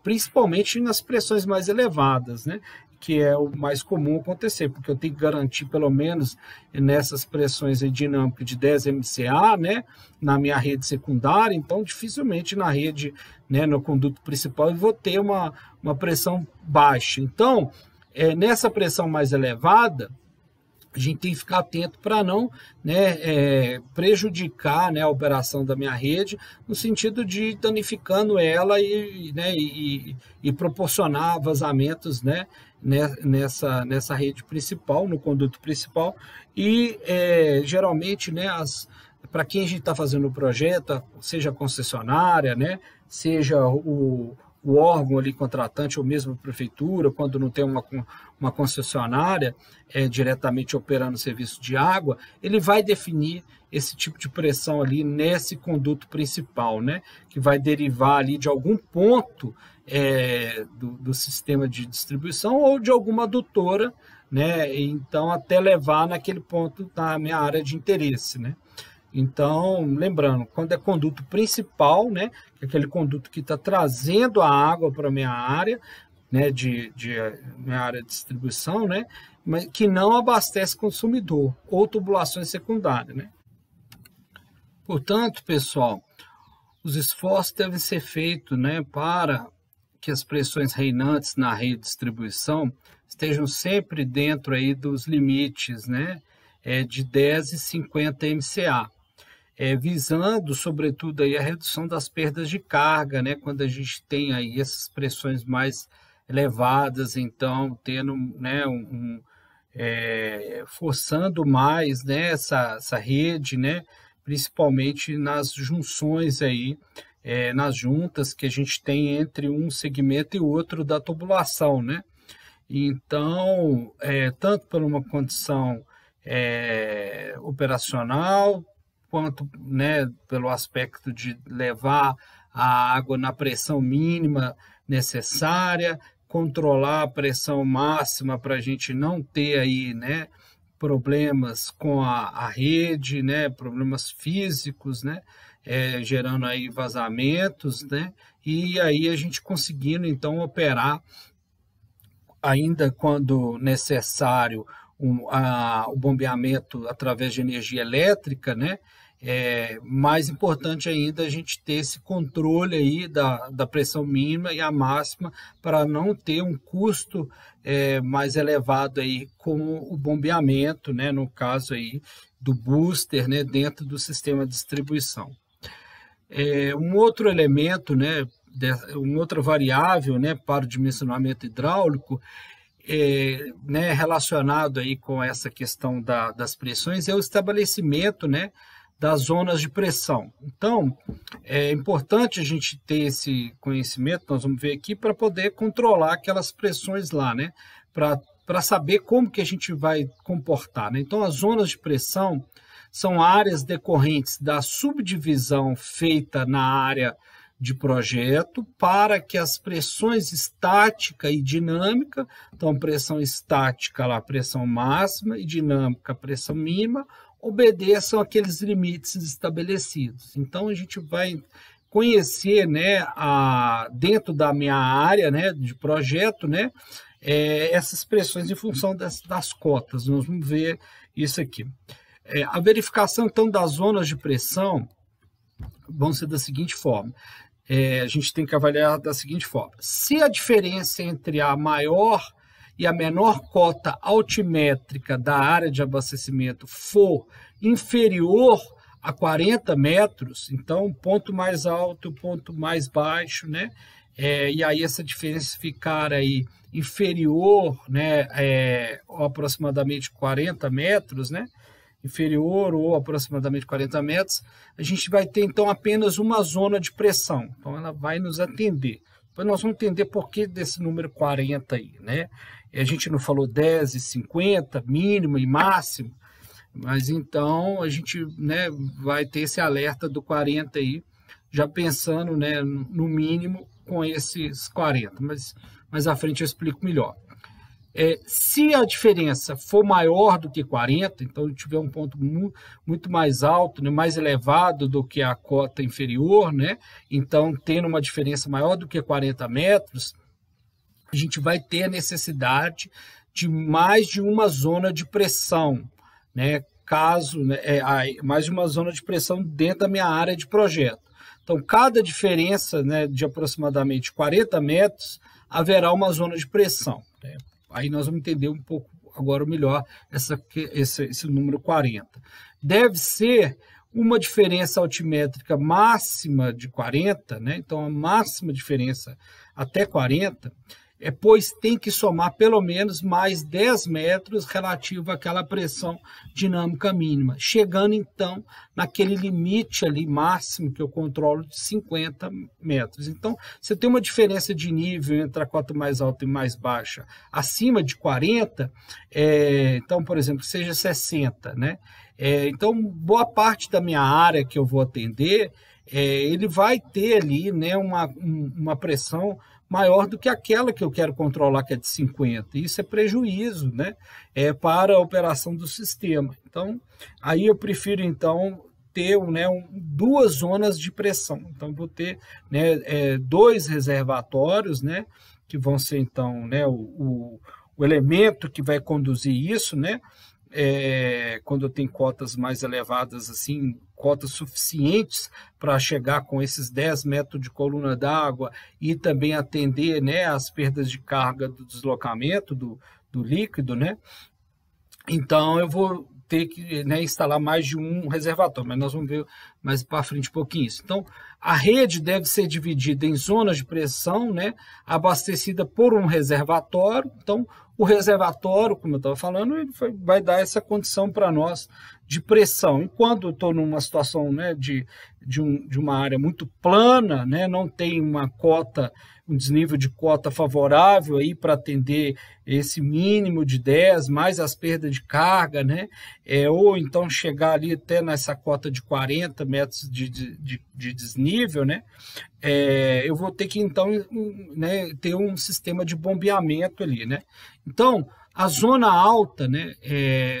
S1: principalmente nas pressões mais elevadas, né, que é o mais comum acontecer, porque eu tenho que garantir pelo menos nessas pressões dinâmicas de 10 MCA, né, na minha rede secundária, então dificilmente na rede, né, no conduto principal eu vou ter uma pressão baixa. Então, nessa pressão mais elevada, a gente tem que ficar atento para não, né, prejudicar, né, a operação da minha rede, no sentido de danificando ela e proporcionar vazamentos, né, nessa rede principal, no conduto principal. E geralmente, né, para quem a gente está fazendo o projeto, seja a concessionária, né, seja o o órgão ali contratante, ou mesmo a prefeitura, quando não tem uma concessionária diretamente operando o serviço de água, ele vai definir esse tipo de pressão ali nesse conduto principal, né? Que vai derivar ali de algum ponto do sistema de distribuição ou de alguma adutora, né? Então, até levar naquele ponto da minha área de interesse, né? Então, lembrando, quando é conduto principal, né, que é aquele conduto que está trazendo a água para a minha área, né, minha área de distribuição, né, mas que não abastece consumidor, ou tubulações secundárias, né. Portanto, pessoal, os esforços devem ser feitos, né, para que as pressões reinantes na rede de distribuição estejam sempre dentro aí dos limites, né, de 10 e 50 MCA. Visando, sobretudo, aí a redução das perdas de carga, né? Quando a gente tem aí essas pressões mais elevadas, então, tendo, né, forçando mais, né, essa rede, né, principalmente nas junções aí, nas juntas que a gente tem entre um segmento e outro da tubulação, né? Então, tanto por uma condição operacional, quanto, né, pelo aspecto de levar a água na pressão mínima necessária, controlar a pressão máxima para a gente não ter aí, né, problemas com a rede, né, problemas físicos, né, gerando aí vazamentos, né, e aí a gente conseguindo então operar ainda quando necessário o bombeamento através de energia elétrica, né? Mais importante ainda a gente ter esse controle aí da pressão mínima e a máxima para não ter um custo mais elevado aí com o bombeamento, né? No caso aí do booster, né? Dentro do sistema de distribuição. Um outro elemento, né? Uma outra variável, né? Para o dimensionamento hidráulico né, relacionado aí com essa questão das pressões é o estabelecimento, né, das zonas de pressão. Então, é importante a gente ter esse conhecimento, nós vamos ver aqui, para poder controlar aquelas pressões lá, né, para saber como que a gente vai comportar, né? Então, as zonas de pressão são áreas decorrentes da subdivisão feita na área de projeto para que as pressões estática e dinâmica, então pressão estática lá, pressão máxima e dinâmica, pressão mínima, obedeçam aqueles limites estabelecidos. Então a gente vai conhecer, né, dentro da minha área, né, de projeto, né, essas pressões em função das cotas. Nós vamos ver isso aqui. A verificação então das zonas de pressão vão ser da seguinte forma. A gente tem que avaliar da seguinte forma: se a diferença entre a maior e a menor cota altimétrica da área de abastecimento for inferior a 40 metros, então o ponto mais alto e o ponto mais baixo, né? E aí essa diferença ficar aí inferior, né, ou aproximadamente 40 metros, né? Inferior ou aproximadamente 40 metros, a gente vai ter então apenas uma zona de pressão. Então ela vai nos atender. Depois nós vamos entender por que desse número 40 aí, né? A gente não falou 10 e 50, mínimo e máximo, mas então a gente, né, vai ter esse alerta do 40 aí, já pensando, né, no mínimo com esses 40, mas mais à frente eu explico melhor. Se a diferença for maior do que 40, então tiver um ponto muito mais alto, né, mais elevado do que a cota inferior, né, então tendo uma diferença maior do que 40 metros, a gente vai ter a necessidade de mais de uma zona de pressão, né, mais de uma zona de pressão dentro da minha área de projeto. Então, cada diferença, né, de aproximadamente 40 metros, haverá uma zona de pressão, né? Aí nós vamos entender um pouco agora melhor esse número 40. Deve ser uma diferença altimétrica máxima de 40, né? Então a máxima diferença até 40, pois tem que somar pelo menos mais 10 metros relativo àquela pressão dinâmica mínima, chegando então naquele limite ali máximo que eu controlo de 50 metros. Então, você tem uma diferença de nível entre a cota mais alta e mais baixa acima de 40, então, por exemplo, seja 60, né? Então, boa parte da minha área que eu vou atender, ele vai ter ali, né, uma pressão maior do que aquela que eu quero controlar, que é de 50. Isso é prejuízo, né, para a operação do sistema. Então, aí eu prefiro, então, ter, né, duas zonas de pressão. Então, vou ter, né, dois reservatórios, né, que vão ser, então, né, o elemento que vai conduzir isso, né, quando eu tenho cotas mais elevadas, assim, cotas suficientes para chegar com esses 10 metros de coluna d'água e também atender, né, as perdas de carga do deslocamento do líquido, né? Então, eu vou ter que, né, instalar mais de um reservatório, mas nós vamos ver mais para frente um pouquinho isso. Então, a rede deve ser dividida em zonas de pressão, né, abastecida por um reservatório. Então, o reservatório, como eu estava falando, ele vai dar essa condição para nós de pressão. E quando eu estou numa situação, né, de uma área muito plana, né, não tem um desnível de cota favorável aí para atender esse mínimo de 10, mais as perdas de carga, né, ou então chegar ali até nessa cota de 40 metros de desnível, né, eu vou ter que, então, né, ter um sistema de bombeamento ali, né. Então, a zona alta, né,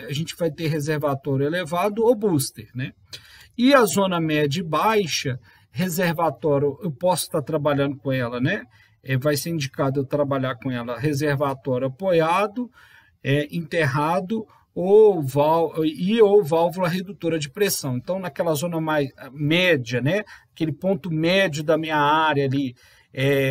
S1: a gente vai ter reservatório elevado ou booster, né, e a zona média e baixa, reservatório, eu posso estar trabalhando com ela, né, vai ser indicado eu trabalhar com ela reservatório apoiado, enterrado ou válvula redutora de pressão. Então, naquela zona mais média, né, aquele ponto médio da minha área ali,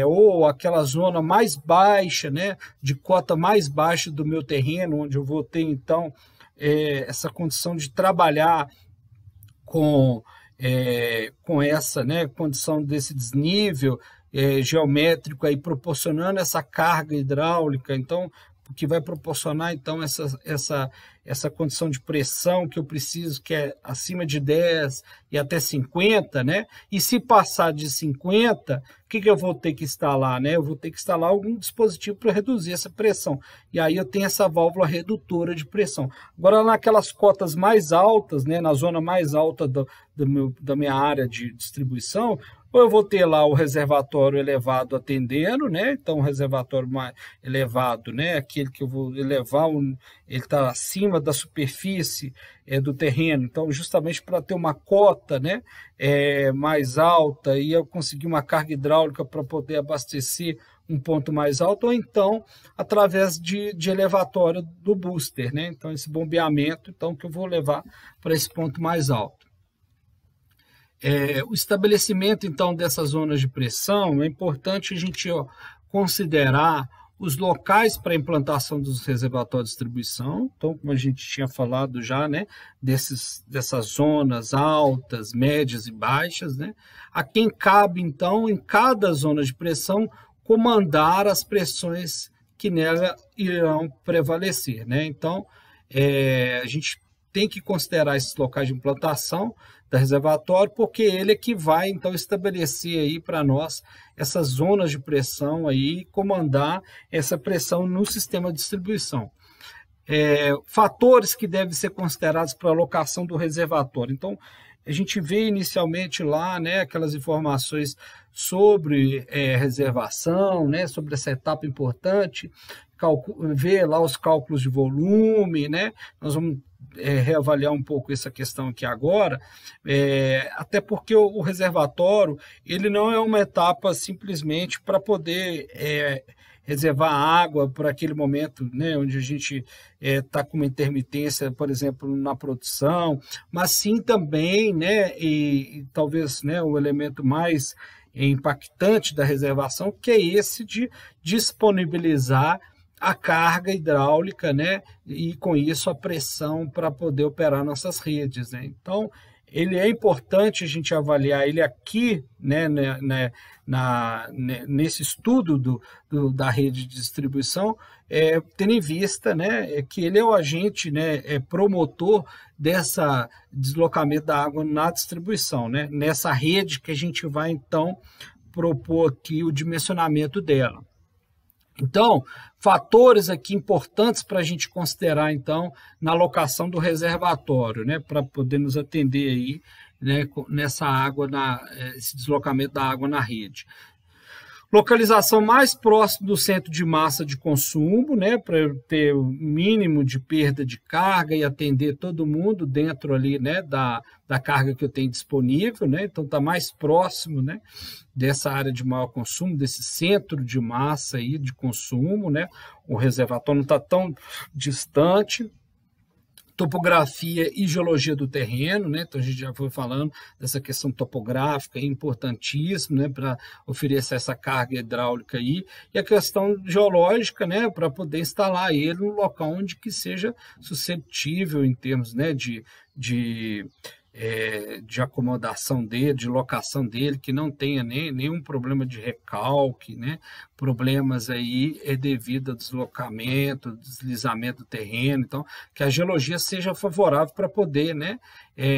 S1: ou aquela zona mais baixa, né, de cota mais baixa do meu terreno, onde eu vou ter, então, essa condição de trabalhar com essa, né, condição desse desnível geométrico, aí, proporcionando essa carga hidráulica, então, que vai proporcionar, então, essa condição de pressão que eu preciso, que é acima de 10 e até 50, né? E se passar de 50, o que eu vou ter que instalar, né? Eu vou ter que instalar algum dispositivo para reduzir essa pressão. E aí eu tenho essa válvula redutora de pressão. Agora, naquelas cotas mais altas, né? Na zona mais alta da minha área de distribuição, ou eu vou ter lá o reservatório elevado atendendo, né? Então, o reservatório mais elevado, né? Aquele que eu vou elevar, ele está acima da superfície do terreno. Então, justamente para ter uma cota, né, mais alta e eu conseguir uma carga hidráulica para poder abastecer um ponto mais alto, ou então através de elevatório do booster, né? Então, esse bombeamento, então, que eu vou levar para esse ponto mais alto. O estabelecimento, então, dessas zonas de pressão, é importante a gente considerar os locais para a implantação dos reservatórios de distribuição. Então, como a gente tinha falado já, né, dessas zonas altas, médias e baixas, né, a quem cabe, então, em cada zona de pressão, comandar as pressões que nela irão prevalecer, né? Então, a gente tem que considerar esses locais de implantação da reservatório, porque ele é que vai, então, estabelecer aí para nós essas zonas de pressão aí, comandar essa pressão no sistema de distribuição. Fatores que devem ser considerados para a alocação do reservatório. Então, a gente vê inicialmente lá, né, aquelas informações sobre reservação, né, sobre essa etapa importante, ver lá os cálculos de volume, né, nós vamos reavaliar um pouco essa questão aqui agora, até porque o reservatório, ele não é uma etapa simplesmente para poder reservar água para aquele momento, né, onde a gente está com uma intermitência, por exemplo, na produção, mas sim também, né, e talvez, né, o elemento mais impactante da reservação, que é esse de disponibilizar a carga hidráulica, né, e com isso a pressão para poder operar nossas redes, né? Então, ele é importante a gente avaliar ele aqui, né, nesse estudo da rede de distribuição, tendo em vista, né, que ele é o agente, né, promotor dessa deslocamento da água na distribuição, né, nessa rede que a gente vai, então, propor aqui o dimensionamento dela. Então, fatores aqui importantes para a gente considerar, então, na alocação do reservatório, né, para poder nos atender aí, né, nessa água, esse deslocamento da água na rede. Localização mais próxima do centro de massa de consumo, né, para ter o mínimo de perda de carga e atender todo mundo dentro ali, né, da carga que eu tenho disponível, né, então está mais próximo, né, dessa área de maior consumo, desse centro de massa aí de consumo, né, o reservatório não está tão distante. Topografia e geologia do terreno, né? Então a gente já foi falando dessa questão topográfica, importantíssimo, né? Para oferecer essa carga hidráulica aí, e a questão geológica, né? Para poder instalar ele no local onde que seja suscetível em termos, né? De acomodação dele, de locação dele, que não tenha nenhum problema de recalque, né? Problemas aí devido ao deslocamento, deslizamento do terreno, então que a geologia seja favorável para poder, né,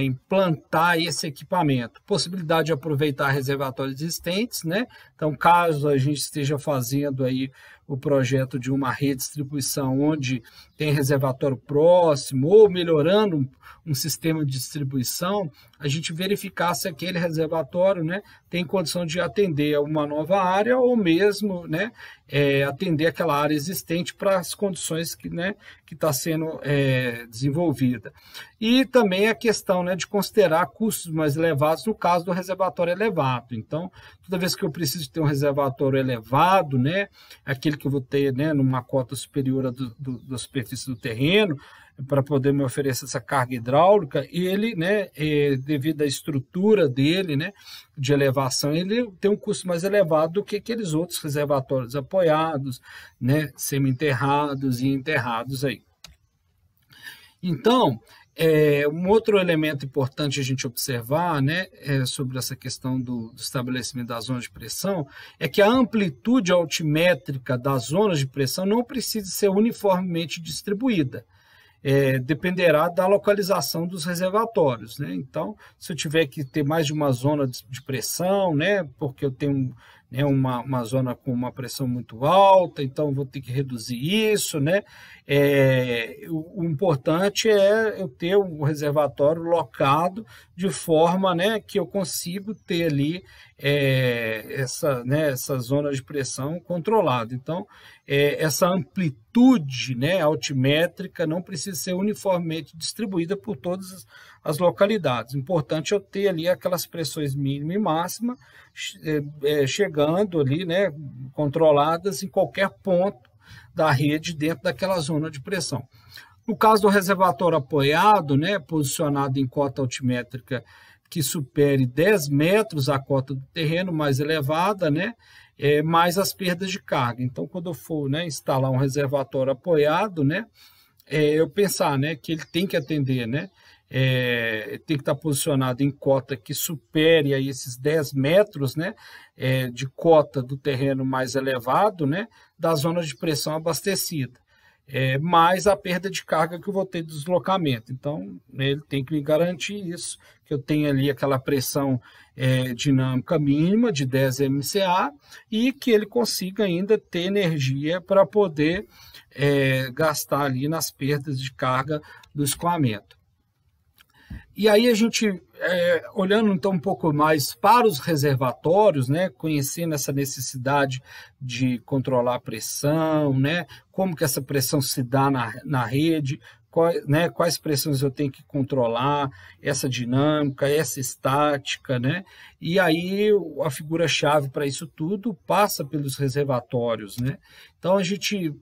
S1: implantar esse equipamento. Possibilidade de aproveitar reservatórios existentes, né? Então caso a gente esteja fazendo aí o projeto de uma redistribuição onde tem reservatório próximo ou melhorando um sistema de distribuição, a gente verificar se aquele reservatório, né, tem condição de atender a uma nova área ou mesmo, né, atender aquela área existente para as condições que, né, que está sendo desenvolvida. E também a questão, né, de considerar custos mais elevados no caso do reservatório elevado. Então, toda vez que eu preciso ter um reservatório elevado, né, aquele que eu vou ter, né, numa cota superior da superfície do terreno, para poder me oferecer essa carga hidráulica, ele, né, devido à estrutura dele, né, de elevação, ele tem um custo mais elevado do que aqueles outros reservatórios apoiados, né, semi-enterrados e enterrados aí. Então, um outro elemento importante a gente observar, né, sobre essa questão do estabelecimento da zona de pressão, é que a amplitude altimétrica das zonas de pressão não precisa ser uniformemente distribuída. Dependerá da localização dos reservatórios, né? Então, se eu tiver que ter mais de uma zona de pressão, né, porque eu tenho, né, uma zona com uma pressão muito alta, então vou ter que reduzir isso, né? O importante é eu ter um reservatório locado de forma, né, que eu consigo ter ali essa zona de pressão controlada. Então, essa amplitude, né, altimétrica não precisa ser uniformemente distribuída por todas as localidades. O importante é eu ter ali aquelas pressões mínima e máxima chegando ali, né, controladas em qualquer ponto da rede dentro daquela zona de pressão. No caso do reservatório apoiado, né, posicionado em cota altimétrica que supere 10 metros a cota do terreno mais elevada, né, mais as perdas de carga. Então, quando eu for, né, instalar um reservatório apoiado, né, eu pensar, né, que ele tem que atender, né, tem que estar posicionado em cota que supere aí esses 10 metros, né, de cota do terreno mais elevado, né, da zona de pressão abastecida. Mais a perda de carga que eu vou ter de deslocamento. Então, ele tem que me garantir isso, que eu tenha ali aquela pressão dinâmica mínima de 10 MCA e que ele consiga ainda ter energia para poder gastar ali nas perdas de carga do escoamento. E aí a gente, olhando então um pouco mais para os reservatórios, né, conhecendo essa necessidade de controlar a pressão, né, como que essa pressão se dá na rede, quais pressões eu tenho que controlar, essa dinâmica, essa estática, né, e aí a figura-chave para isso tudo passa pelos reservatórios, né. Então a gente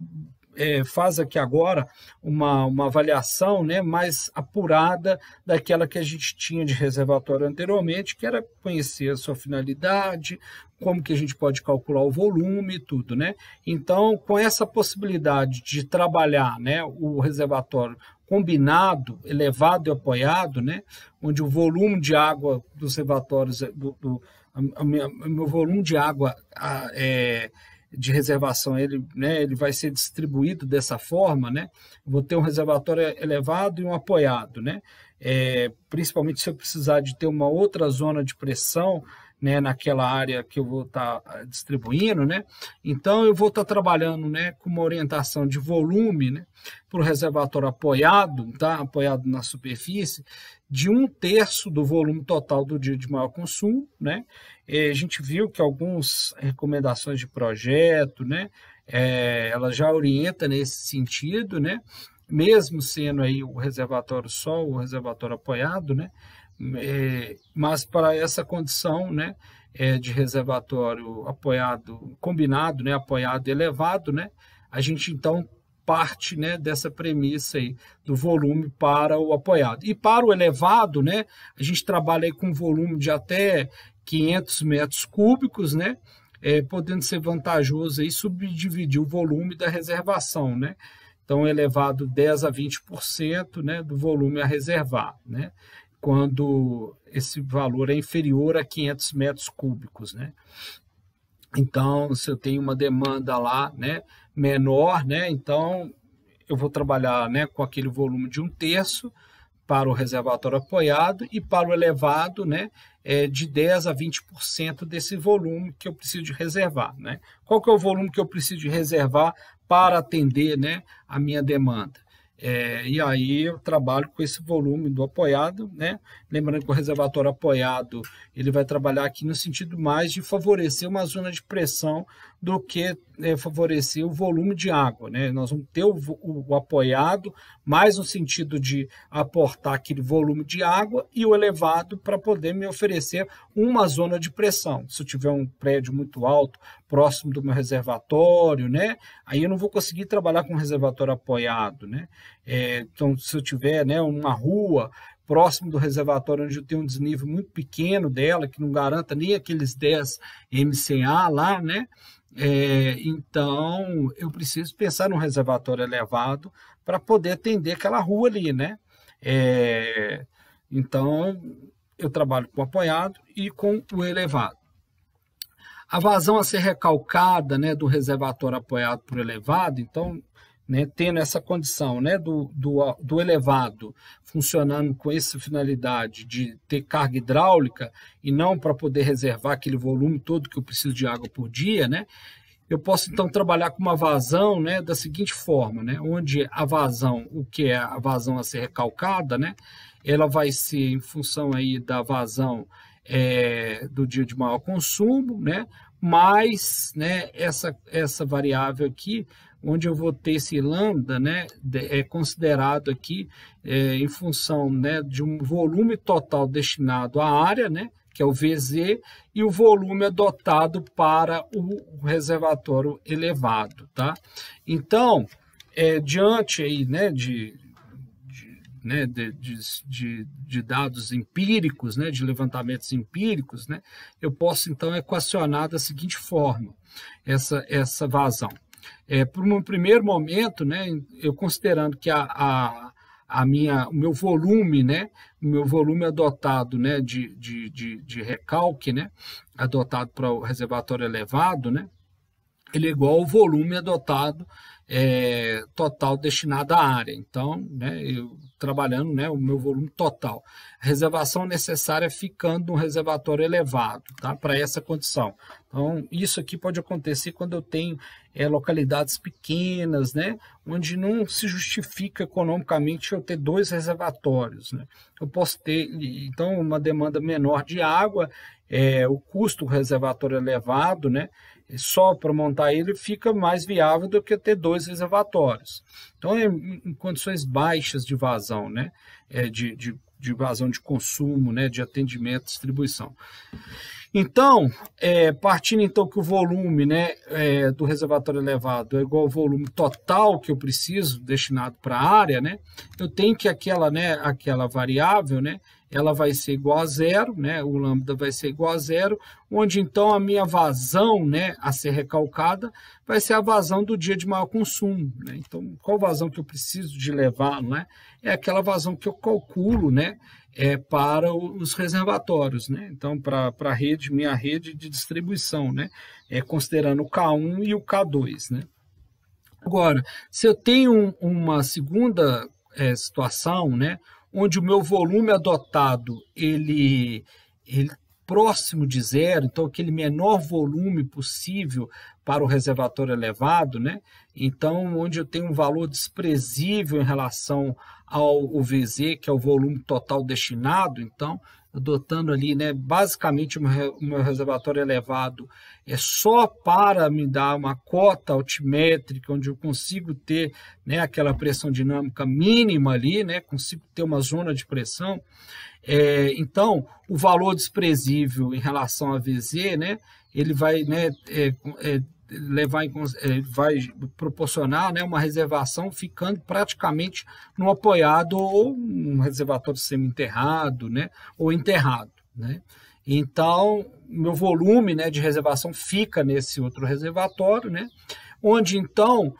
S1: faz aqui agora uma avaliação, né, mais apurada daquela que a gente tinha de reservatório anteriormente, que era conhecer a sua finalidade, como que a gente pode calcular o volume e tudo, né? Então, com essa possibilidade de trabalhar, né, o reservatório combinado, elevado e apoiado, né, onde o volume de água dos reservatórios, meu volume de água de reservação, ele vai ser distribuído dessa forma, né? Vou ter um reservatório elevado e um apoiado, né? Principalmente se eu precisar de ter uma outra zona de pressão, né, naquela área que eu vou estar distribuindo, né? Então eu vou estar trabalhando, né, com uma orientação de volume, né, para o reservatório apoiado, tá? Apoiado na superfície, de 1/3 do volume total do dia de maior consumo, né? A gente viu que algumas recomendações de projeto, né, ela já orienta nesse sentido, né? Mesmo sendo aí o reservatório só, o reservatório apoiado, né? Mas para essa condição, né, de reservatório apoiado, combinado, né, apoiado e elevado, né, a gente então parte, né, dessa premissa aí do volume para o apoiado. E para o elevado, né, a gente trabalha aí com volume de até 500 metros cúbicos, né, podendo ser vantajoso aí subdividir o volume da reservação, né. Então, elevado 10 a 20%, né, do volume a reservar, né, quando esse valor é inferior a 500 metros cúbicos, né? Então, se eu tenho uma demanda lá, né, menor, né, então eu vou trabalhar, né, com aquele volume de 1/3 para o reservatório apoiado e para o elevado, né, de 10 a 20% desse volume que eu preciso de reservar, né? Qual que é o volume que eu preciso de reservar para atender, né, a minha demanda? E aí eu trabalho com esse volume do apoiado, né? Lembrando que o reservatório apoiado ele vai trabalhar aqui no sentido mais de favorecer uma zona de pressão do que favorecer o volume de água, né? Nós vamos ter o apoiado mais no sentido de aportar aquele volume de água e o elevado para poder me oferecer uma zona de pressão. Se eu tiver um prédio muito alto, próximo do meu reservatório, né? Aí eu não vou conseguir trabalhar com reservatório apoiado, né? Então, se eu tiver, né, uma rua próximo do reservatório onde eu tenho um desnível muito pequeno dela, que não garanta nem aqueles 10 MCA lá, né? Então, eu preciso pensar num reservatório elevado para poder atender aquela rua ali, né? Então, eu trabalho com o apoiado e com o elevado. A vazão a ser recalcada, né, do reservatório apoiado por elevado, então, né, tendo essa condição, né, do elevado funcionando com essa finalidade de ter carga hidráulica e não para poder reservar aquele volume todo que eu preciso de água por dia, né, eu posso então trabalhar com uma vazão, né, da seguinte forma, né, onde a vazão, o que é a vazão a ser recalcada, né, ela vai ser em função aí da vazão do dia de maior consumo, né, mais, né, essa variável aqui, onde eu vou ter esse lambda, né, considerado aqui em função, né, de um volume total destinado à área, né, que é o VZ, e o volume adotado para o reservatório elevado, tá? Então, diante aí, né, de dados empíricos, né, de levantamentos empíricos, né, eu posso então equacionar da seguinte forma essa vazão. Por um primeiro momento, né, eu considerando que o meu volume, né, o meu volume adotado, né, de recalque, né, adotado para o reservatório elevado, né, ele é igual ao volume adotado total destinado à área. Então, né, eu trabalhando, né, o meu volume total. A reservação necessária ficando no reservatório elevado, tá, para essa condição. Então, isso aqui pode acontecer quando eu tenho localidades pequenas, né, onde não se justifica economicamente eu ter 2 reservatórios, né. Eu posso ter, então, uma demanda menor de água, o custo do reservatório elevado, né, só para montar ele fica mais viável do que ter 2 reservatórios. Então, em condições baixas de vazão, né, de vazão de consumo, né, de atendimento, distribuição. Então, partindo então que o volume, né, do reservatório elevado é igual ao volume total que eu preciso destinado para a área, né, eu tenho que aquela variável, né, ela vai ser igual a zero, né? O lambda vai ser igual a zero, onde então a minha vazão, né, a ser recalcada vai ser a vazão do dia de maior consumo, né? Então, qual vazão que eu preciso de levar, né? É aquela vazão que eu calculo, né, para os reservatórios, né? Então, para a rede, minha rede de distribuição, né? Considerando o K1 e o K2, né? Agora, se eu tenho uma segunda situação, né, onde o meu volume adotado ele próximo de zero, então aquele menor volume possível para o reservatório elevado, né? Então, onde eu tenho um valor desprezível em relação ao VZ, que é o volume total destinado, então, adotando ali, né, basicamente o meu reservatório elevado é só para me dar uma cota altimétrica, onde eu consigo ter, né, aquela pressão dinâmica mínima ali, né, consigo ter uma zona de pressão. Então, o valor desprezível em relação a VZ, né, ele vai, né, vai proporcionar, né, uma reservação ficando praticamente no apoiado ou um reservatório semi-enterrado, né, ou enterrado, né? Então, meu volume, né, de reservação fica nesse outro reservatório, né, onde então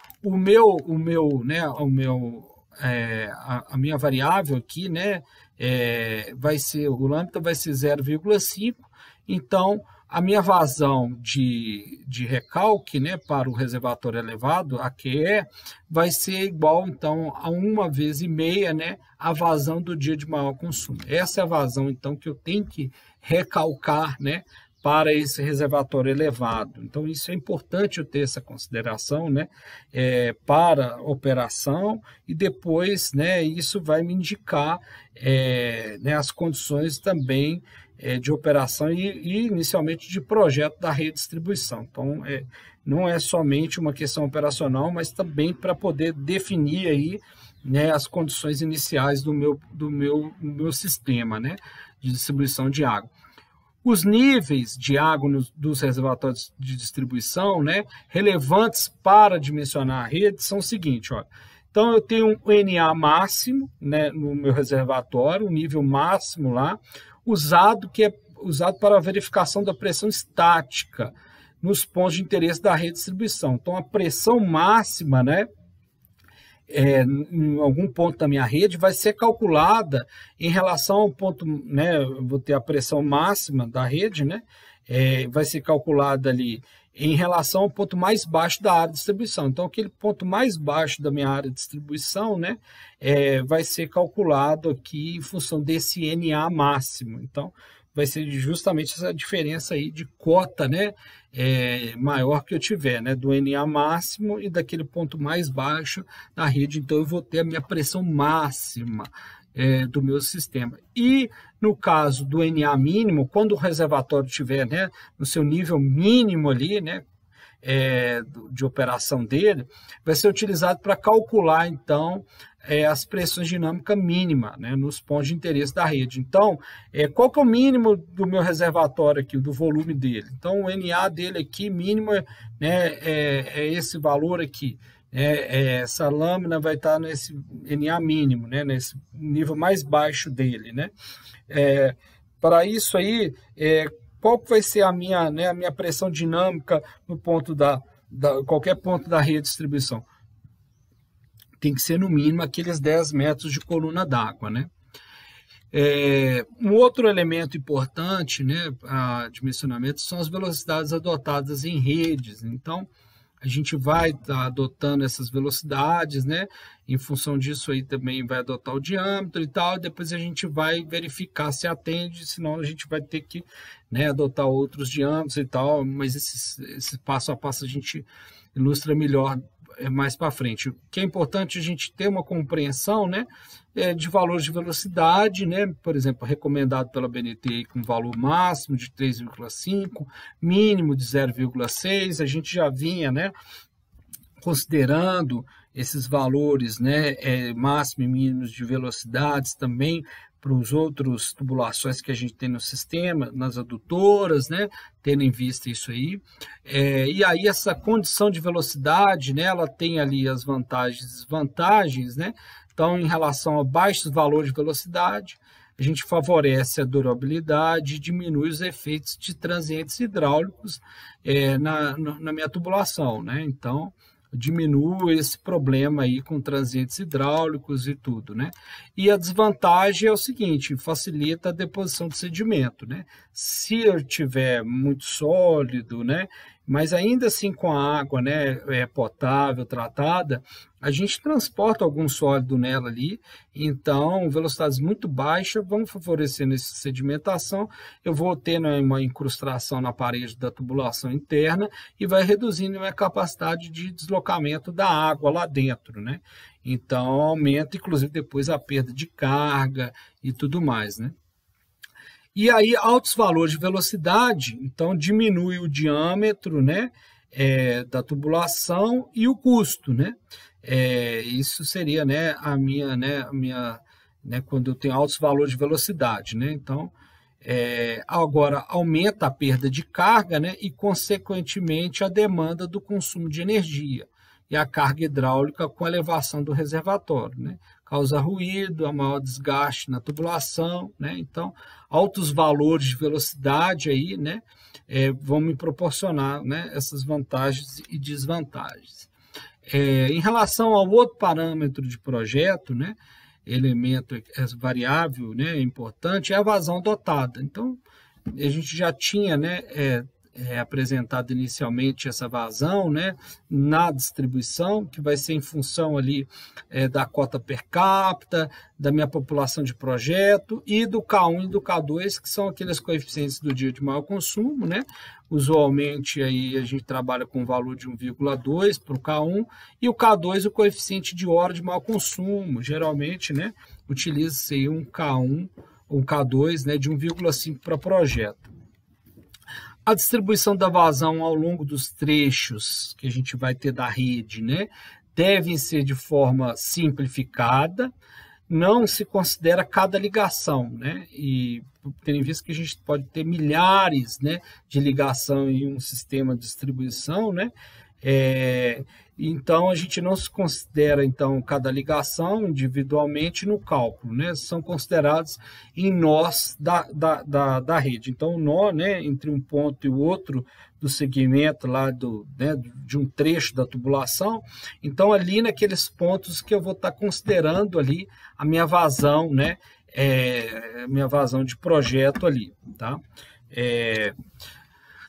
S1: a minha variável aqui, né, vai ser, o lambda vai ser 0,5, então a minha vazão de recalque, né, para o reservatório elevado, a QE, vai ser igual, então, a 1,5 vezes, né, a vazão do dia de maior consumo. Essa é a vazão, então, que eu tenho que recalcar, né, para esse reservatório elevado. Então, isso é importante eu ter essa consideração, né, para a operação, e depois, né, isso vai me indicar né, as condições também de operação e inicialmente de projeto da redistribuição. Então, não é somente uma questão operacional, mas também para poder definir aí, né, as condições iniciais do meu sistema, né, de distribuição de água. Os níveis de água dos reservatórios de distribuição, né, relevantes para dimensionar a rede são o seguinte, ó. Então, eu tenho um NA máximo, né, no meu reservatório, o nível máximo lá, que é usado para a verificação da pressão estática nos pontos de interesse da redistribuição. Então, a pressão máxima, né, em algum ponto da minha rede, vai ser calculada em relação ao ponto, né, eu vou ter a pressão máxima da rede, né, vai ser calculada ali em relação ao ponto mais baixo da área de distribuição. Então, aquele ponto mais baixo da minha área de distribuição, né, vai ser calculado aqui em função desse NA máximo. Então, vai ser justamente essa diferença aí de cota, né, maior que eu tiver, né, do NA máximo e daquele ponto mais baixo da rede. Então, eu vou ter a minha pressão máxima do meu sistema. E no caso do NA mínimo, quando o reservatório estiver, né, no seu nível mínimo ali, né, de operação dele, vai ser utilizado para calcular, então, as pressões dinâmicas mínimas, né, nos pontos de interesse da rede. Então, qual que é o mínimo do meu reservatório aqui, do volume dele? Então, o NA dele aqui, mínimo, né, é esse valor aqui. Essa lâmina vai estar nesse NA mínimo, né, nesse nível mais baixo dele, né? Para isso aí, qual que vai ser a minha, né, a minha pressão dinâmica no ponto qualquer ponto da redistribuição? Tem que ser no mínimo aqueles 10 metros de coluna d'água, né? Um outro elemento importante, né, para dimensionamento são as velocidades adotadas em redes. Então, a gente vai estar adotando essas velocidades, né? Em função disso aí também vai adotar o diâmetro e tal, e depois a gente vai verificar se atende, senão a gente vai ter que, né, adotar outros diâmetros e tal, mas esse passo a passo a gente ilustra melhor mais para frente. O que é importante a gente ter uma compreensão, né, de valores de velocidade, né, por exemplo, recomendado pela BNT com valor máximo de 3,5, mínimo de 0,6, a gente já vinha, né, considerando esses valores, né, máximo e mínimos de velocidades também para os outros tubulações que a gente tem no sistema, nas adutoras, né, tendo em vista isso aí. E aí essa condição de velocidade, né, ela tem ali as vantagens e desvantagens, né. Então, em relação a baixos valores de velocidade, a gente favorece a durabilidade, diminui os efeitos de transientes hidráulicos na minha tubulação, né? Então, diminui esse problema aí com transientes hidráulicos e tudo, né? E a desvantagem é o seguinte, facilita a deposição de sedimento, né? Se eu tiver muito sólido, né? Mas ainda assim com a água, né, potável, tratada, a gente transporta algum sólido nela ali, então velocidades muito baixas vão favorecendo essa sedimentação, eu vou tendo uma incrustação na parede da tubulação interna e vai reduzindo a minha capacidade de deslocamento da água lá dentro, né? Então aumenta inclusive depois a perda de carga e tudo mais, né? E aí, altos valores de velocidade, então diminui o diâmetro, né, da tubulação e o custo, né? Isso seria, né, a minha, né, quando eu tenho altos valores de velocidade, né? Então, agora aumenta a perda de carga, né, e consequentemente a demanda do consumo de energia e a carga hidráulica com a elevação do reservatório, né? Causa ruído, a maior desgaste na tubulação, né? Então, altos valores de velocidade aí, né, vão me proporcionar, né, essas vantagens e desvantagens. Em relação ao outro parâmetro de projeto, né, elemento variável, né, importante, é a vazão dotada. Então, a gente já tinha, né, apresentado inicialmente essa vazão, né, na distribuição, que vai ser em função ali da cota per capita, da minha população de projeto e do K1 e do K2, que são aqueles coeficientes do dia de maior consumo, né? Usualmente aí a gente trabalha com um valor de 1,2 para o K1 e o K2 o coeficiente de hora de maior consumo. Geralmente, né, utiliza-se aí um K1 ou um K2, né, de 1,5 para projeto. A distribuição da vazão ao longo dos trechos que a gente vai ter da rede, né, devem ser de forma simplificada, não se considera cada ligação, né, e tendo em vista que a gente pode ter milhares, né, de ligação em um sistema de distribuição, né, então a gente não se considera então cada ligação individualmente no cálculo, né? São considerados em nós da rede. Então o nó, né, entre um ponto e o outro do segmento lá né, de um trecho da tubulação, então ali naqueles pontos que eu vou estar considerando ali a minha vazão, né, minha vazão de projeto ali, tá?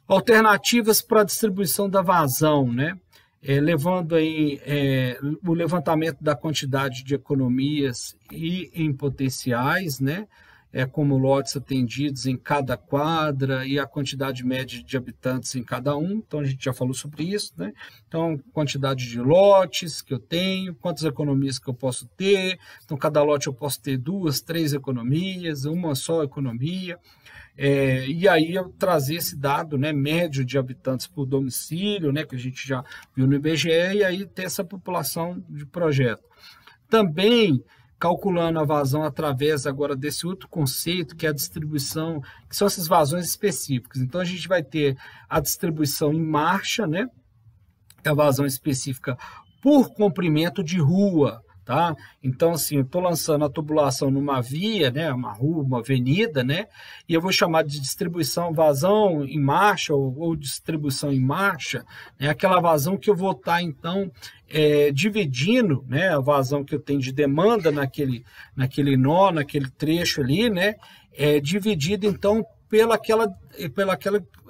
S1: Alternativas para a distribuição da vazão, né? Levando aí o levantamento da quantidade de economias e em potenciais, né? Como lotes atendidos em cada quadra e a quantidade média de habitantes em cada um. Então, a gente já falou sobre isso, né? Então, quantidade de lotes que eu tenho, quantas economias que eu posso ter. Então, cada lote eu posso ter 2, 3 economias, uma só economia. E aí eu trazer esse dado, né, médio de habitantes por domicílio, né, que a gente já viu no IBGE, e aí ter essa população de projeto. Também calculando a vazão através agora desse outro conceito, que é a distribuição, que são essas vazões específicas. Então a gente vai ter a distribuição em marcha, né, a vazão específica por comprimento de rua. Tá? Então, assim, eu estou lançando a tubulação numa via, né, uma rua, uma avenida, né, e eu vou chamar de distribuição vazão em marcha ou distribuição em marcha, né, aquela vazão que eu vou estar, então, dividindo, né, a vazão que eu tenho de demanda naquele nó, naquele trecho ali, né, dividido, então,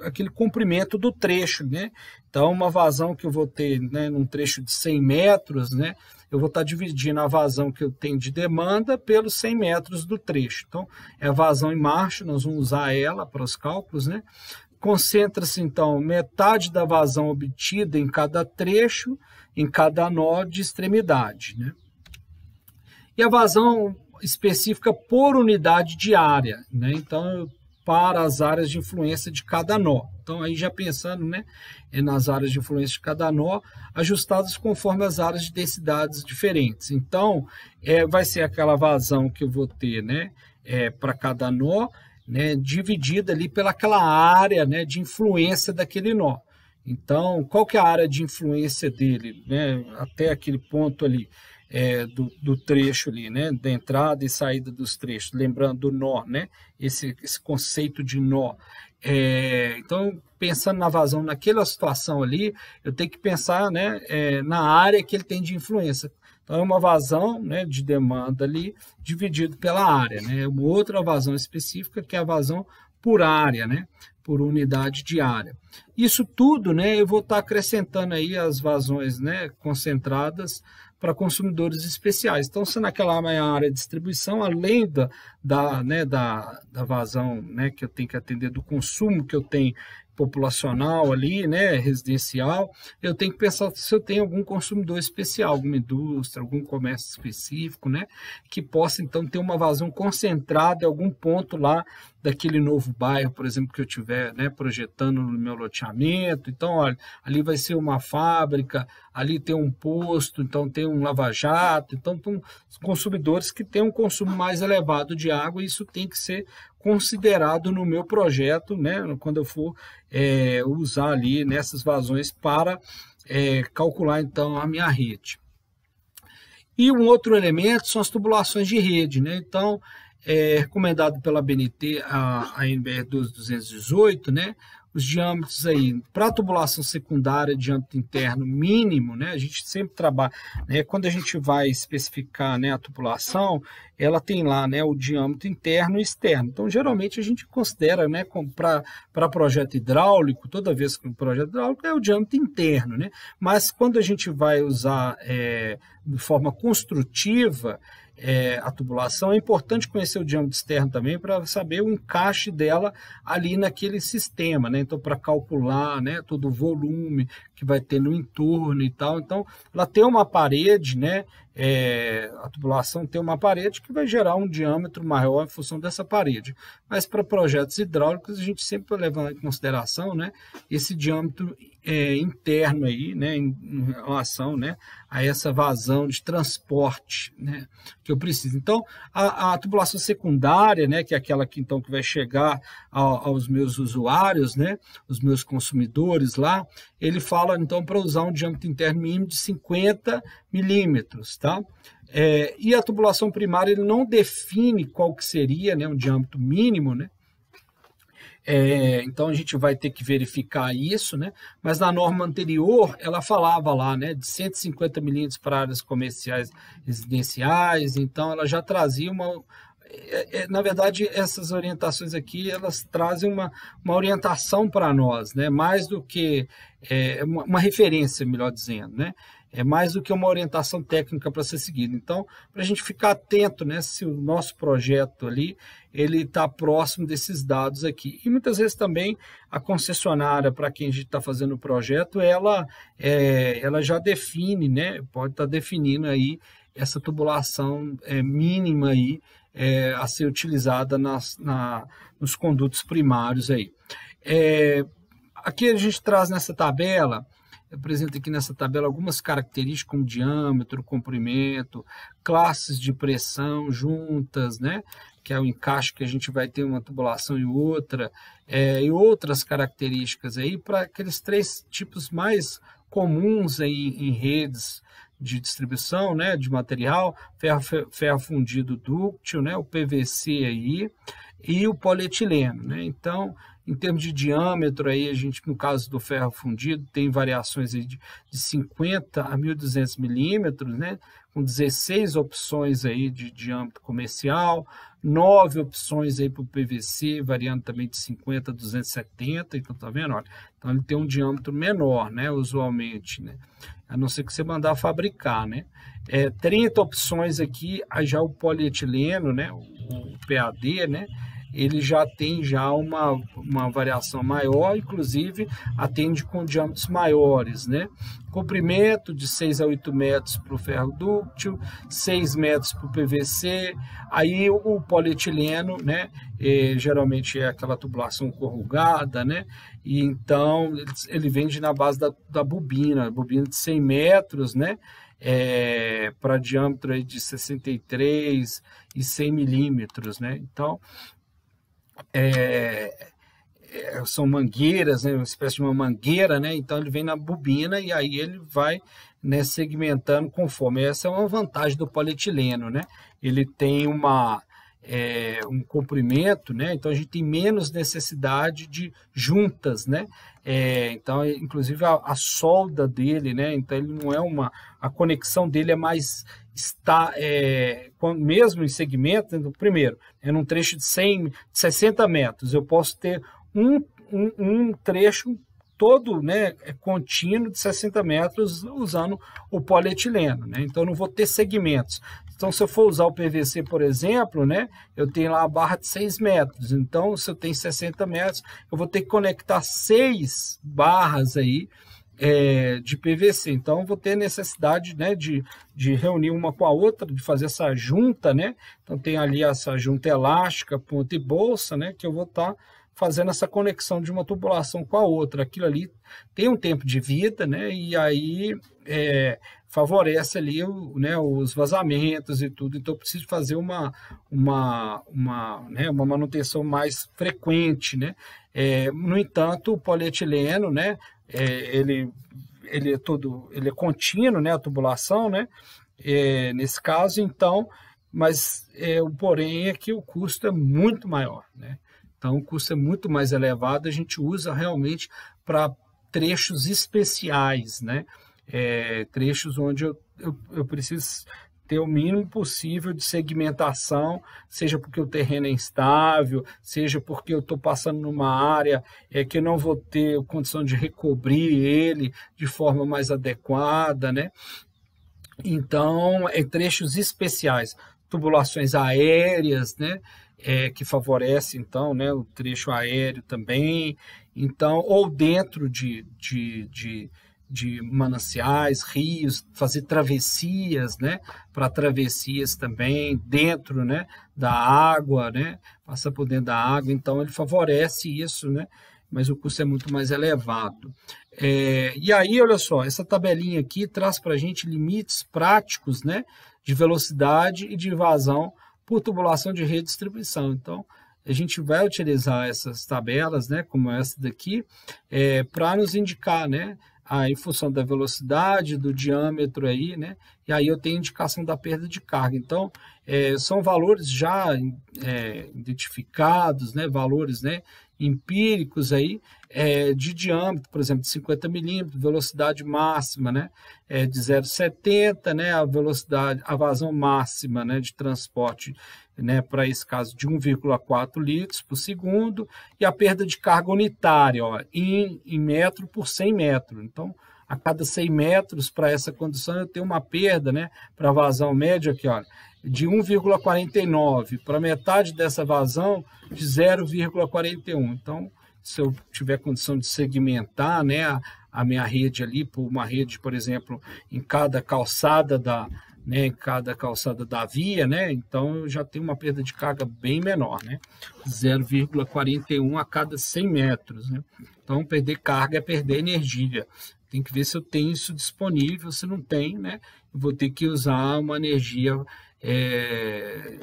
S1: aquele comprimento do trecho, né? Então, uma vazão que eu vou ter, né, num trecho de 100 metros, né, eu vou estar dividindo a vazão que eu tenho de demanda pelos 100 metros do trecho. Então, é a vazão em marcha, nós vamos usar ela para os cálculos, né? Concentra-se, então, metade da vazão obtida em cada trecho, em cada nó de extremidade, né? E a vazão específica por unidade de área, né? Então, para as áreas de influência de cada nó. Então, aí já pensando, né, nas áreas de influência de cada nó, ajustadas conforme as áreas de densidades diferentes. Então, vai ser aquela vazão que eu vou ter, né, para cada nó, né, dividida ali pelaquela área, né, de influência daquele nó. Então, qual que é a área de influência dele, né, até aquele ponto ali? do trecho ali, né, da entrada e saída dos trechos, lembrando do nó, né, esse conceito de nó. Então, pensando na vazão naquela situação ali, eu tenho que pensar, né, na área que ele tem de influência. Então, é uma vazão, né, de demanda ali, dividido pela área, né, uma outra vazão específica que é a vazão por área, né, por unidade de área. Isso tudo, né, eu vou estar acrescentando aí as vazões, né, concentradas para consumidores especiais. Então, se naquela minha área de distribuição, além da vazão, né, que eu tenho que atender, do consumo que eu tenho populacional ali, né, residencial, eu tenho que pensar se eu tenho algum consumidor especial, alguma indústria, algum comércio específico, né, que possa então ter uma vazão concentrada em algum ponto lá daquele novo bairro, por exemplo, que eu estiver, né, projetando no meu loteamento. Então, olha, ali vai ser uma fábrica, ali tem um posto, então tem um lava-jato, então tem consumidores que têm um consumo mais elevado de água, e isso tem que ser considerado no meu projeto, né, quando eu for usar ali nessas vazões para calcular então a minha rede. E um outro elemento são as tubulações de rede, né? Então, recomendado pela ABNT, a NBR 12218, né? Os diâmetros aí, para tubulação secundária, diâmetro interno mínimo, né? A gente sempre trabalha, né? Quando a gente vai especificar, né, a tubulação, ela tem lá, né, o diâmetro interno e externo. Então, geralmente, a gente considera, né, para projeto hidráulico, toda vez que o projeto hidráulico é o diâmetro interno, né? Mas quando a gente vai usar de forma construtiva, a tubulação, é importante conhecer o diâmetro externo também para saber o encaixe dela ali naquele sistema, né? Então, para calcular, né, todo o volume que vai ter no entorno e tal. Então, ela tem uma parede, né? A tubulação tem uma parede que vai gerar um diâmetro maior em função dessa parede. Mas para projetos hidráulicos, a gente sempre leva em consideração, né, esse diâmetro interno aí, né, em relação, né, a essa vazão de transporte, né, que eu preciso. Então, a tubulação secundária, né, que é aquela que então que vai chegar aos meus usuários, né, os meus consumidores lá, ele fala então para usar um diâmetro interno mínimo de 50 milímetros, tá? E a tubulação primária, ele não define qual que seria, né, um diâmetro mínimo, né? Então a gente vai ter que verificar isso, né? Mas na norma anterior ela falava lá, né, de 150 milímetros para áreas comerciais residenciais. Então ela já trazia na verdade, essas orientações aqui, elas trazem uma orientação para nós, né? Mais do que uma referência, melhor dizendo, né? É mais do que uma orientação técnica para ser seguida. Então, para a gente ficar atento, né, se o nosso projeto ali ele está próximo desses dados aqui. E muitas vezes também a concessionária, para quem a gente está fazendo o projeto, ela já define, né, pode estar definindo aí essa tubulação mínima aí, a ser utilizada nos condutos primários aí. Aqui a gente traz nessa tabela, apresenta aqui nessa tabela algumas características como diâmetro, comprimento, classes de pressão juntas, né? Que é o encaixe que a gente vai ter uma tubulação e outra, e outras características aí para aqueles três tipos mais comuns aí em redes de distribuição, né, de material: ferro fundido dúctil, né, o PVC aí, e o polietileno, né? Então, em termos de diâmetro, aí a gente, no caso do ferro fundido, tem variações aí de 50 a 1.200 milímetros, né? Com 16 opções aí de diâmetro comercial, 9 opções aí para o PVC, variando também de 50 a 270, então tá vendo? Olha, então ele tem um diâmetro menor, né? Usualmente, né? A não ser que você mandar fabricar, né? 30 opções aqui, já o polietileno, né? O PAD, né? Ele já tem uma variação maior, inclusive atende com diâmetros maiores, né? Comprimento de 6 a 8 metros para o ferro dúctil, 6 metros para o PVC, aí o polietileno, né? Geralmente é aquela tubulação corrugada, né? E então ele vende na base da bobina de 100 metros, né? Para diâmetro aí de 63 e 100 milímetros, né? Então, são mangueiras, né, uma espécie de uma mangueira, né, então ele vem na bobina e aí ele vai, né, segmentando conforme. Essa é uma vantagem do polietileno, né, ele tem um comprimento, né, então a gente tem menos necessidade de juntas, né, então inclusive a solda dele, né, então ele não é a conexão dele é mais mesmo em segmento, primeiro, num trecho de 60 metros, eu posso ter um trecho todo, né, contínuo de 60 metros usando o polietileno, né? Então eu não vou ter segmentos. Então se eu for usar o PVC, por exemplo, né, eu tenho lá a barra de 6 metros, então se eu tenho 60 metros, eu vou ter que conectar 6 barras aí, de PVC, então vou ter necessidade, né, de reunir uma com a outra, de fazer essa junta, né, então tem ali essa junta elástica, ponta e bolsa, né, que eu vou estar fazendo essa conexão de uma tubulação com a outra, aquilo ali tem um tempo de vida, né, e aí favorece ali né, os vazamentos e tudo, então eu preciso fazer uma manutenção mais frequente, né, no entanto, o polietileno, né, ele é contínuo, né, a tubulação, né, nesse caso, então, mas o porém é que o custo é muito maior, né, então o custo é muito mais elevado, a gente usa realmente para trechos especiais, né, trechos onde eu preciso ter o mínimo possível de segmentação, seja porque o terreno é instável, seja porque eu estou passando numa área que eu não vou ter condição de recobrir ele de forma mais adequada, né? Então, trechos especiais, tubulações aéreas, né? Que favorece, então, né, o trecho aéreo também, então, ou dentro de mananciais, rios, fazer travessias, né, para travessias também, dentro, né, da água, né, passa por dentro da água, então ele favorece isso, né, mas o custo é muito mais elevado. E aí, olha só, essa tabelinha aqui traz para a gente limites práticos, né, de velocidade e de vazão por tubulação de redistribuição. Então, a gente vai utilizar essas tabelas, né, como essa daqui, para nos indicar, né, em função da velocidade, do diâmetro aí, né? E aí eu tenho indicação da perda de carga. Então, são valores já identificados, né? Valores, né, empíricos aí, de diâmetro, por exemplo, de 50 milímetros, velocidade máxima, né, de 0,70, né, a vazão máxima, né, de transporte, né, para esse caso de 1,4 litros por segundo, e a perda de carga unitária, ó, em metro por 100 metros. Então, a cada 100 metros, para essa condição, eu tenho uma perda, né, para a vazão média aqui, ó, de 1,49, para metade dessa vazão de 0,41. Então, se eu tiver condição de segmentar, né, a minha rede ali, por uma rede, por exemplo, em cada calçada da via, né? Então eu já tenho uma perda de carga bem menor, né? 0,41 a cada 100 metros, né? Então perder carga é perder energia. Tem que ver se eu tenho isso disponível, se não tem, né? Eu vou ter que usar uma energia,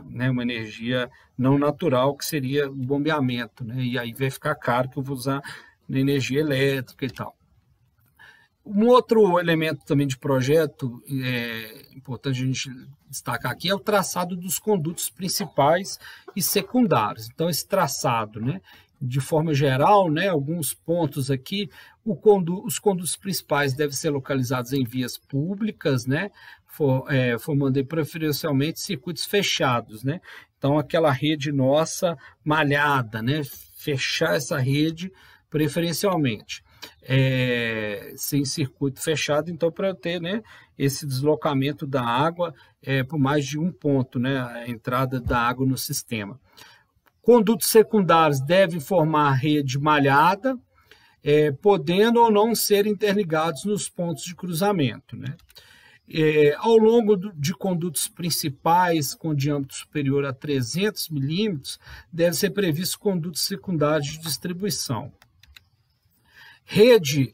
S1: né? Uma energia não natural, que seria o bombeamento, né? E aí vai ficar caro que eu vou usar energia elétrica e tal. Um outro elemento também de projeto importante a gente destacar aqui é o traçado dos condutos principais e secundários. Então, esse traçado, né, de forma geral, né, alguns pontos aqui, os condutos principais devem ser localizados em vias públicas, né, formando preferencialmente circuitos fechados, né? Então, aquela rede nossa malhada, né, fechar essa rede preferencialmente. Sem circuito fechado, então para eu ter, né, esse deslocamento da água por mais de um ponto, né, a entrada da água no sistema. Condutos secundários devem formar rede malhada, podendo ou não ser interligados nos pontos de cruzamento, né? Ao longo de condutos principais com diâmetro superior a 300 milímetros, deve ser previsto condutos secundários de distribuição. Rede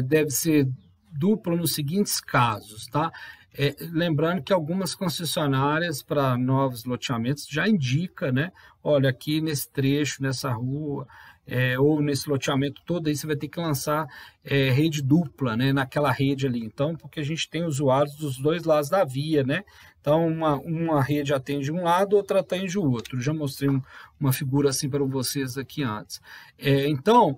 S1: deve ser dupla nos seguintes casos, tá? Lembrando que algumas concessionárias para novos loteamentos já indica, né? Olha, aqui nesse trecho, nessa rua, ou nesse loteamento todo, aí você vai ter que lançar rede dupla, né, naquela rede ali. Então, porque a gente tem usuários dos dois lados da via, né? Então, uma rede atende um lado, outra atende o outro. Já mostrei uma figura assim para vocês aqui antes. Então,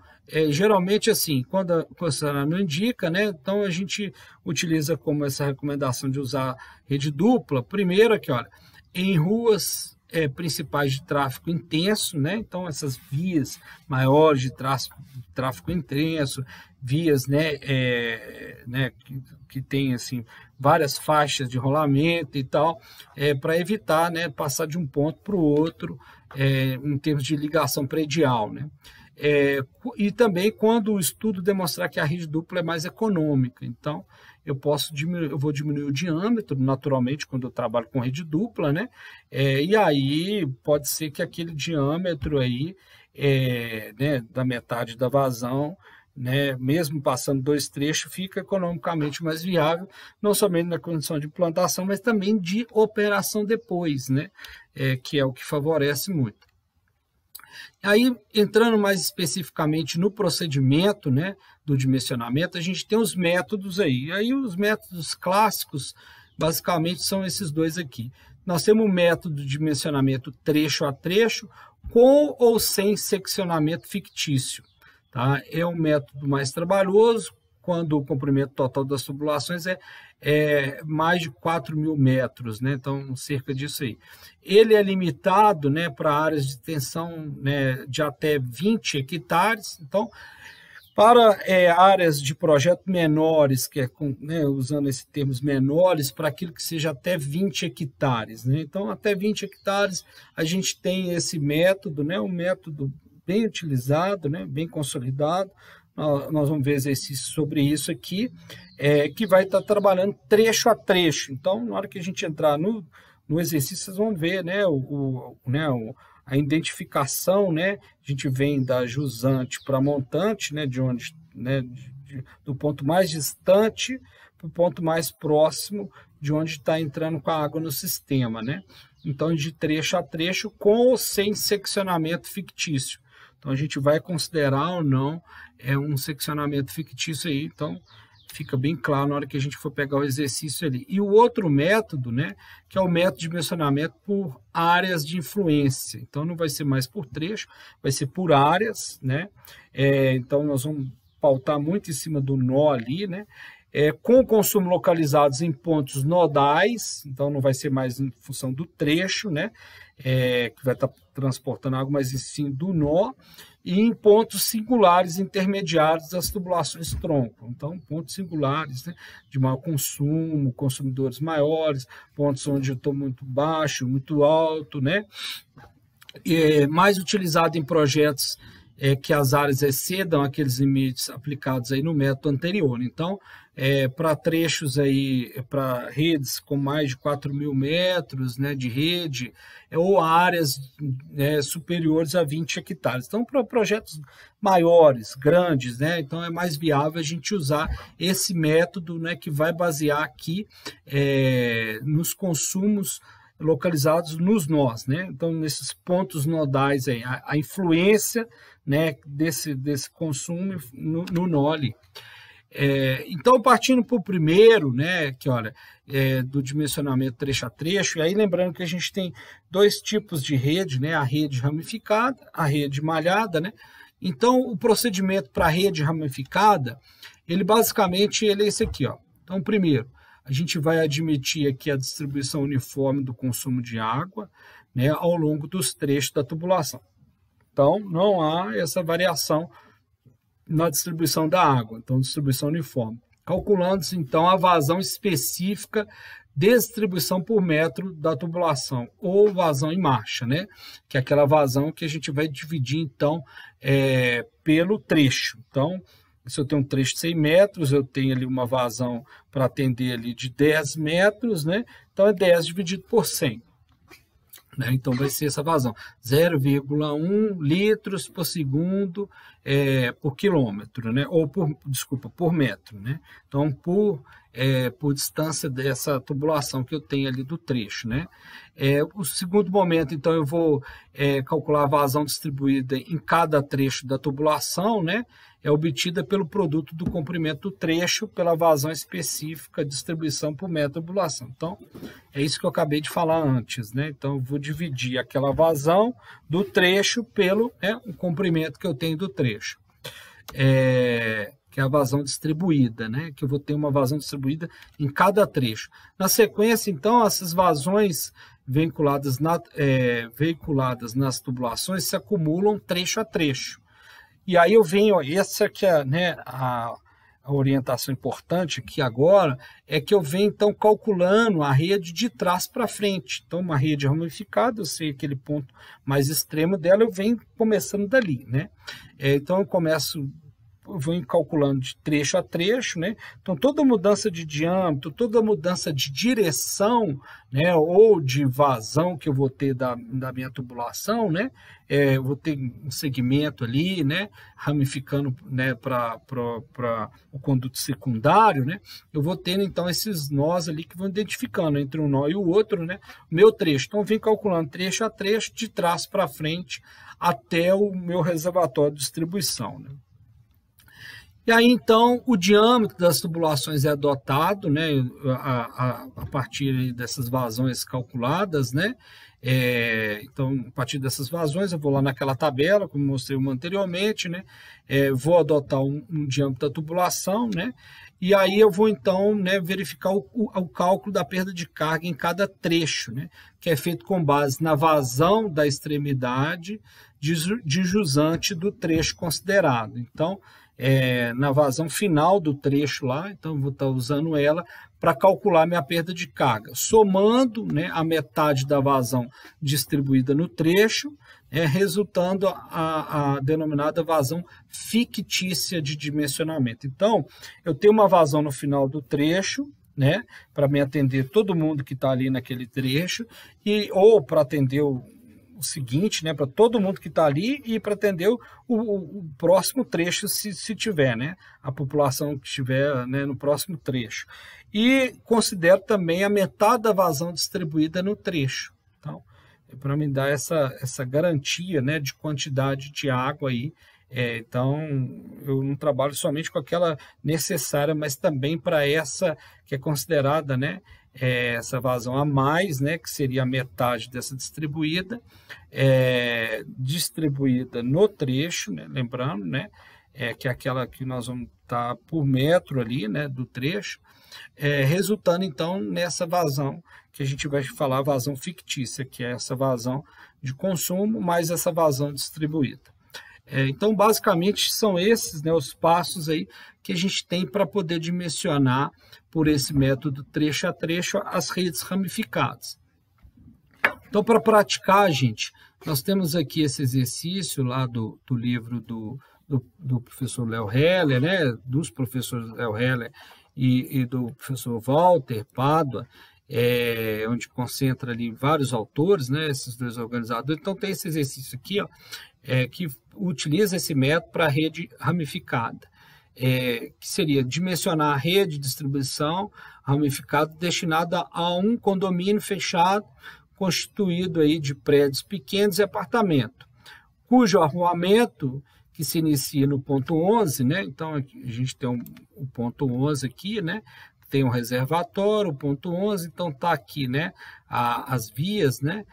S1: geralmente assim, quando a concessionária não indica, né? Então a gente utiliza como essa recomendação de usar rede dupla. Primeiro aqui, olha, em ruas principais de tráfego intenso, né? Então essas vias maiores de tráfego intenso, vias, né, que tem assim várias faixas de rolamento e tal, para evitar, né, passar de um ponto para o outro em termos de ligação predial, né? E também quando o estudo demonstrar que a rede dupla é mais econômica. Então, eu vou diminuir o diâmetro, naturalmente, quando eu trabalho com rede dupla, né? E aí pode ser que aquele diâmetro aí, né, da metade da vazão, né, mesmo passando 2 trechos, fica economicamente mais viável, não somente na condição de implantação, mas também de operação depois, né? Que é o que favorece muito. Aí, entrando mais especificamente no procedimento, né, do dimensionamento, a gente tem os métodos aí. Aí os métodos clássicos, basicamente, são esses dois aqui. Nós temos o método de dimensionamento trecho a trecho, com ou sem seccionamento fictício. Tá? É um método mais trabalhoso, quando o comprimento total das tubulações é mais de 4.000 metros, né? Então, cerca disso aí. Ele é limitado, né, para áreas de extensão, né, de até 20 hectares. Então, para áreas de projeto menores, né, usando esses termos menores, para aquilo que seja até 20 hectares. Né? Então, até 20 hectares, a gente tem esse método, né, um método bem utilizado, né, bem consolidado. Nós vamos ver exercício sobre isso aqui, que vai estar trabalhando trecho a trecho. Então, na hora que a gente entrar no exercício, vocês vão ver, né, a identificação, né, a gente vem da jusante para montante, né, de onde, né, do ponto mais distante para o ponto mais próximo de onde está entrando com a água no sistema, né? Então, de trecho a trecho, com ou sem seccionamento fictício. Então, a gente vai considerar ou não um seccionamento fictício aí, então fica bem claro na hora que a gente for pegar o exercício ali. E o outro método, né, que é o método de dimensionamento por áreas de influência. Então, não vai ser mais por trecho, vai ser por áreas, né? Então, nós vamos pautar muito em cima do nó ali, né? Com consumo localizados em pontos nodais, então não vai ser mais em função do trecho, né? Que vai estar transportando água, mas sim do nó, e em pontos singulares intermediários das tubulações tronco. Então, pontos singulares, né, de maior consumo, consumidores maiores, pontos onde eu estou muito baixo, muito alto, né? Mais utilizado em projetos que as áreas excedam aqueles limites aplicados aí no método anterior. Então, para trechos aí, para redes com mais de 4.000 metros, né, de rede, ou áreas superiores a 20 hectares. Então, para projetos maiores, grandes, né, então é mais viável a gente usar esse método, né, que vai basear aqui nos consumos localizados nos nós, né? Então, nesses pontos nodais aí, a influência, né, desse consumo no nó ali. Então, partindo para o primeiro, né, que olha, do dimensionamento trecho a trecho, e aí lembrando que a gente tem dois tipos de rede, né, a rede ramificada, a rede malhada, né? Então, o procedimento para a rede ramificada, ele basicamente é esse aqui, ó. Então, primeiro, a gente vai admitir aqui a distribuição uniforme do consumo de água, né, ao longo dos trechos da tubulação. Então, não há essa variação na distribuição da água, então distribuição uniforme. Calculando-se, então, a vazão específica de distribuição por metro da tubulação, ou vazão em marcha, né? Que é aquela vazão que a gente vai dividir, então, pelo trecho. Então, se eu tenho um trecho de 100 metros, eu tenho ali uma vazão para atender ali de 10 metros, né? Então, é 10 dividido por 100. Né? Então, vai ser essa vazão, 0,1 litros por segundo por quilômetro, né? Ou por metro, né? Então, por por distância dessa tubulação que eu tenho ali do trecho, né? O segundo momento, então, eu vou calcular a vazão distribuída em cada trecho da tubulação, né? É obtida pelo produto do comprimento do trecho pela vazão específica, distribuição por metro de tubulação. Então, é isso que eu acabei de falar antes, né? Então, eu vou dividir aquela vazão do trecho pelo o comprimento que eu tenho do trecho. Que é a vazão distribuída, né? Que eu vou ter uma vazão distribuída em cada trecho. Na sequência, então, essas vazões veiculadas nas tubulações se acumulam trecho a trecho. E aí eu venho, essa que é, né, a orientação importante aqui agora, é que eu venho então calculando a rede de trás para frente. Então, uma rede ramificada, eu sei aquele ponto mais extremo dela, eu venho começando dali, né? Então, eu vou calculando de trecho a trecho, né? Então, toda mudança de diâmetro, toda mudança de direção, né, ou de vazão que eu vou ter da minha tubulação, né? Eu vou ter um segmento ali, né, ramificando, né, para o conduto secundário, né? Eu vou tendo, então, esses nós ali que vão identificando entre um nó e o outro, né? O meu trecho. Então, eu venho calculando trecho a trecho, de trás para frente, até o meu reservatório de distribuição, né? E aí, então, o diâmetro das tubulações é adotado, né, a partir dessas vazões calculadas, né? Então, a partir dessas vazões, eu vou lá naquela tabela, como mostrei anteriormente, né? Vou adotar um diâmetro da tubulação, né? E aí eu vou, então, né, verificar o cálculo da perda de carga em cada trecho, né? Que é feito com base na vazão da extremidade de jusante do trecho considerado. Então, na vazão final do trecho lá, então eu vou estar usando ela para calcular minha perda de carga, somando, né, a metade da vazão distribuída no trecho, resultando a denominada vazão fictícia de dimensionamento. Então, eu tenho uma vazão no final do trecho, né, para me atender todo mundo que está ali naquele trecho, ou para atender o seguinte, né, para todo mundo que está ali e para atender o próximo trecho, se tiver, né, a população que estiver, né, no próximo trecho. E considero também a metade da vazão distribuída no trecho. Então, para me dar essa garantia, né, de quantidade de água aí. Então, eu não trabalho somente com aquela necessária, mas também para essa que é considerada, né, essa vazão a mais, né, que seria a metade dessa distribuída, distribuída no trecho, né, lembrando, né, que é aquela que nós vamos estar por metro ali, né, do trecho, resultando então nessa vazão que a gente vai falar vazão fictícia, que é essa vazão de consumo mais essa vazão distribuída. Então, basicamente, são esses, né, os passos aí que a gente tem para poder dimensionar por esse método trecho a trecho as redes ramificadas. Então, para praticar, gente, nós temos aqui esse exercício lá do livro do professor Léo Heller, né, dos professores Léo Heller e do professor Walter Pádua, onde concentra ali vários autores, né, esses dois organizadores. Então, tem esse exercício aqui, ó, que utiliza esse método para a rede ramificada, que seria dimensionar a rede de distribuição ramificada destinada a um condomínio fechado, constituído aí de prédios pequenos e apartamento, cujo arruamento que se inicia no ponto 11, né? Então, a gente tem o ponto 11 aqui, né? Tem um reservatório, o ponto 11, então está aqui, né, as vias, né,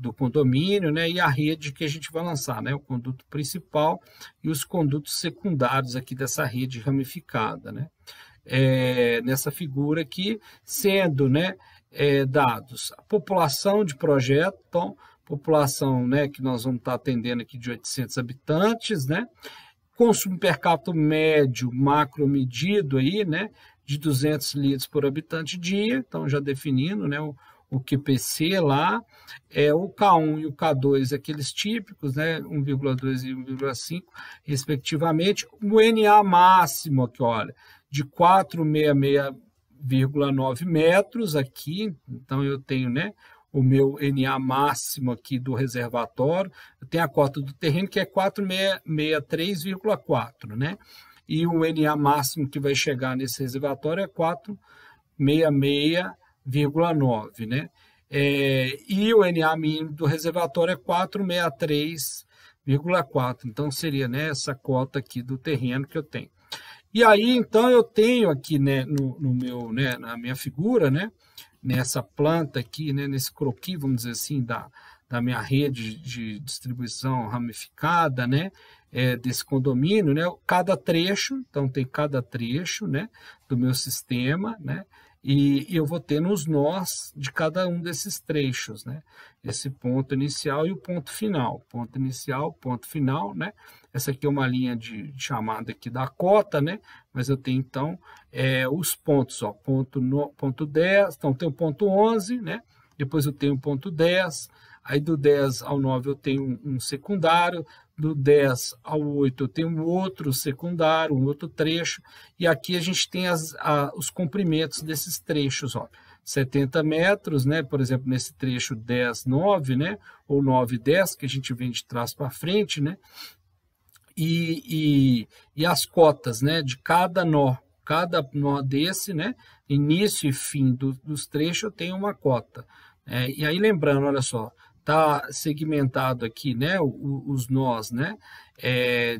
S1: do condomínio, né, e a rede que a gente vai lançar, né, o conduto principal e os condutos secundários aqui dessa rede ramificada, né, nessa figura aqui, sendo, né, dados a população de projeto, então, população, né, que nós vamos estar atendendo aqui de 800 habitantes, né, consumo per capita médio, macro medido aí, né, de 200 litros por habitante dia, então já definindo, né, o QPC lá, o K1 e o K2, aqueles típicos, né, 1,2 e 1,5, respectivamente, o NA máximo aqui, olha, de 466,9 metros aqui, então eu tenho, né, o meu NA máximo aqui do reservatório, eu tenho a cota do terreno que é 463,4, né, e o NA máximo que vai chegar nesse reservatório é 466,9, né? E o NA mínimo do reservatório é 463,4, então seria, né, essa cota aqui do terreno que eu tenho. E aí, então, eu tenho aqui, né, no meu, né, na minha figura, né, nessa planta aqui, né, nesse croquis, vamos dizer assim, da minha rede de distribuição ramificada, né, desse condomínio, né, cada trecho, então tem cada trecho, né, do meu sistema, né, e eu vou ter nos nós de cada um desses trechos, né, esse ponto inicial e o ponto final, ponto inicial, ponto final, né, essa aqui é uma linha de chamada aqui da cota, né, mas eu tenho então os pontos, ó, ponto 10, então tem o ponto 11, né, depois eu tenho o ponto 10, aí do 10 ao 9 eu tenho um secundário, do 10 ao 8 eu tenho um outro secundário, um outro trecho, e aqui a gente tem os comprimentos desses trechos, ó, 70 metros, né, por exemplo, nesse trecho 10, 9, né, ou 9, 10, que a gente vem de trás para frente, né, e as cotas, né, de cada nó desse, né, início e fim dos trechos eu tenho uma cota. E aí lembrando, olha só, está segmentado aqui, né, os nós, né,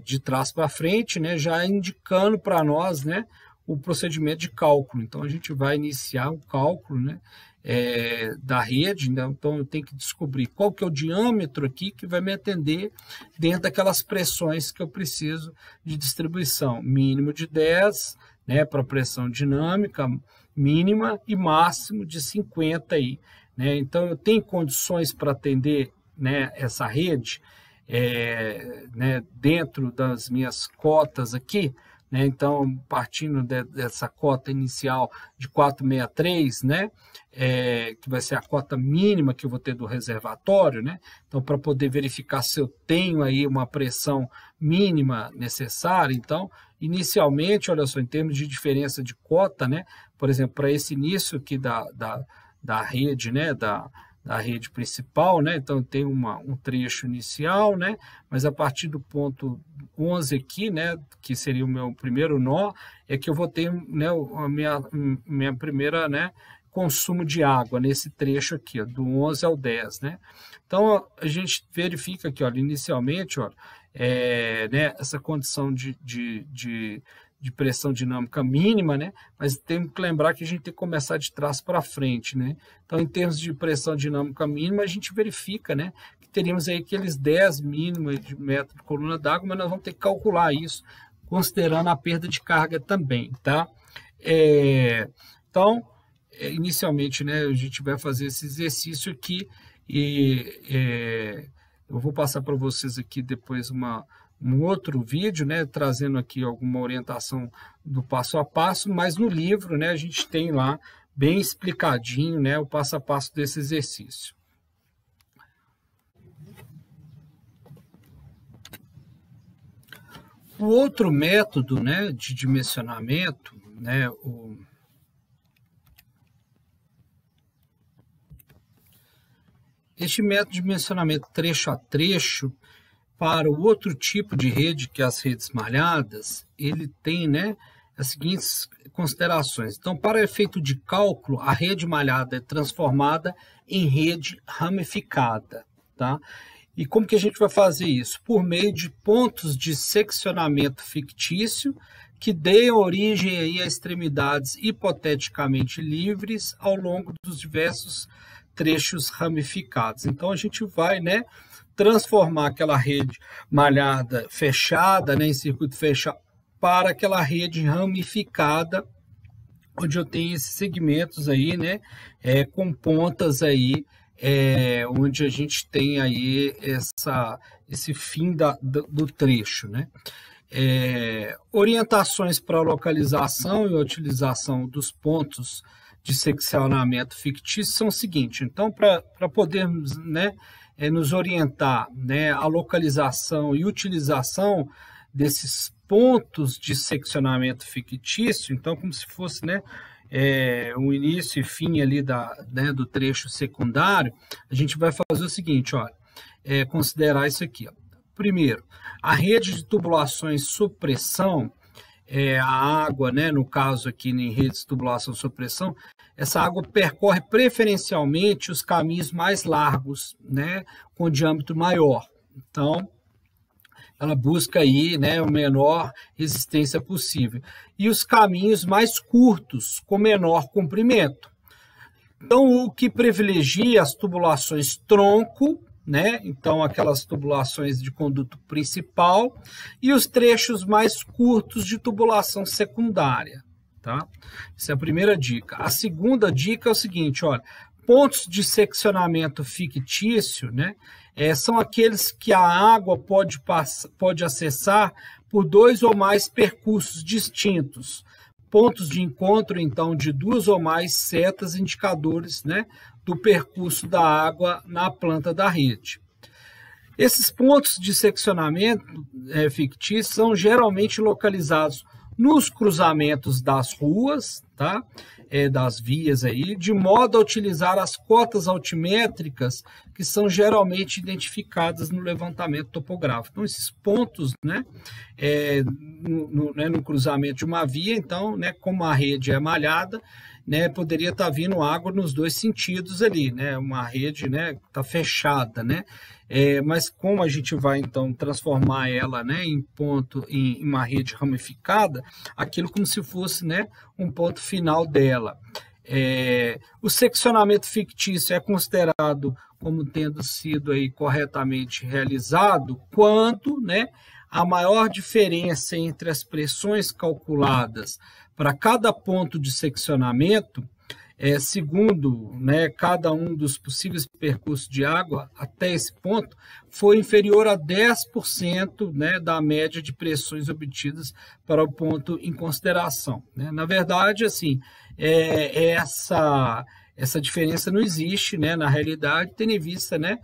S1: de trás para frente, né, já indicando para nós, né, o procedimento de cálculo. Então a gente vai iniciar o cálculo, né, da rede, né? Então eu tenho que descobrir qual que é o diâmetro aqui que vai me atender dentro daquelas pressões que eu preciso de distribuição, mínimo de 10, né, para pressão dinâmica mínima e máximo de 50 aí, né? Então eu tenho condições para atender, né, essa rede, né, dentro das minhas cotas aqui, né? Então partindo dessa cota inicial de 463, né, que vai ser a cota mínima que eu vou ter do reservatório, né? Então para poder verificar se eu tenho aí uma pressão mínima necessária, então inicialmente, olha só, em termos de diferença de cota, né, por exemplo, para esse início aqui da rede, né, da rede principal, né, então tem um trecho inicial, né, mas a partir do ponto 11 aqui, né, que seria o meu primeiro nó, é que eu vou ter, né, a minha primeira, né, consumo de água nesse trecho aqui, ó, do 11 ao 10, né. Então a gente verifica aqui, olha, inicialmente, olha, né, essa condição de pressão dinâmica mínima, né? Mas temos que lembrar que a gente tem que começar de trás para frente, né? Então, em termos de pressão dinâmica mínima, a gente verifica, né, que teríamos aí aqueles 10 mínimos de metro por coluna d'água, mas nós vamos ter que calcular isso, considerando a perda de carga também, tá? Então, inicialmente, né, a gente vai fazer esse exercício aqui e eu vou passar para vocês aqui depois um outro vídeo, né, trazendo aqui alguma orientação do passo a passo, mas no livro, né, a gente tem lá bem explicadinho, né, o passo a passo desse exercício. O outro método, né, de dimensionamento, né, este método de dimensionamento trecho a trecho, para o outro tipo de rede, que é as redes malhadas, ele tem, né, as seguintes considerações. Então, para efeito de cálculo, a rede malhada é transformada em rede ramificada, tá? E como que a gente vai fazer isso? Por meio de pontos de seccionamento fictício que deem origem aí a extremidades hipoteticamente livres ao longo dos diversos trechos ramificados. Então, a gente vai, né, transformar aquela rede malhada fechada, né, em circuito fechado, para aquela rede ramificada, onde eu tenho esses segmentos aí, né, com pontas aí, onde a gente tem aí esse fim do trecho, né. Orientações para a localização e utilização dos pontos de seccionamento fictício são o seguinte. Então, para podermos, né, nos orientar, né, a localização e utilização desses pontos de seccionamento fictício, então como se fosse, né, o início e fim ali né, do trecho secundário, a gente vai fazer o seguinte, olha, considerar isso aqui. Ó. Primeiro, a rede de tubulações sob pressão, a água, né, no caso aqui em redes de tubulação sob pressão, essa água percorre preferencialmente os caminhos mais largos, né, com diâmetro maior. Então, ela busca aí, né, a menor resistência possível. E os caminhos mais curtos, com menor comprimento. Então, o que privilegia as tubulações tronco, né? Então, aquelas tubulações de conduto principal, e os trechos mais curtos de tubulação secundária, tá? Essa é a primeira dica. A segunda dica é o seguinte, olha, pontos de seccionamento fictício, né? São aqueles que a água pode acessar por 2 ou mais percursos distintos. Pontos de encontro, então, de 2 ou mais setas indicadores, né, do percurso da água na planta da rede. Esses pontos de seccionamento fictícios são geralmente localizados nos cruzamentos das ruas, tá? Das vias aí, de modo a utilizar as cotas altimétricas que são geralmente identificadas no levantamento topográfico. Então, esses pontos, né, no cruzamento de uma via, então, né, como a rede é malhada, né, poderia estar vindo água nos dois sentidos ali, né, uma rede, né, está fechada, né, mas como a gente vai então transformar ela, né, em uma rede ramificada, aquilo como se fosse, né, um ponto final dela. O seccionamento fictício é considerado como tendo sido aí corretamente realizado quando, né, a maior diferença entre as pressões calculadas para cada ponto de seccionamento, segundo, né, cada um dos possíveis percursos de água até esse ponto, foi inferior a 10%, né, da média de pressões obtidas para o ponto em consideração, né? Na verdade, assim, essa diferença não existe, né, na realidade, tendo em vista, né,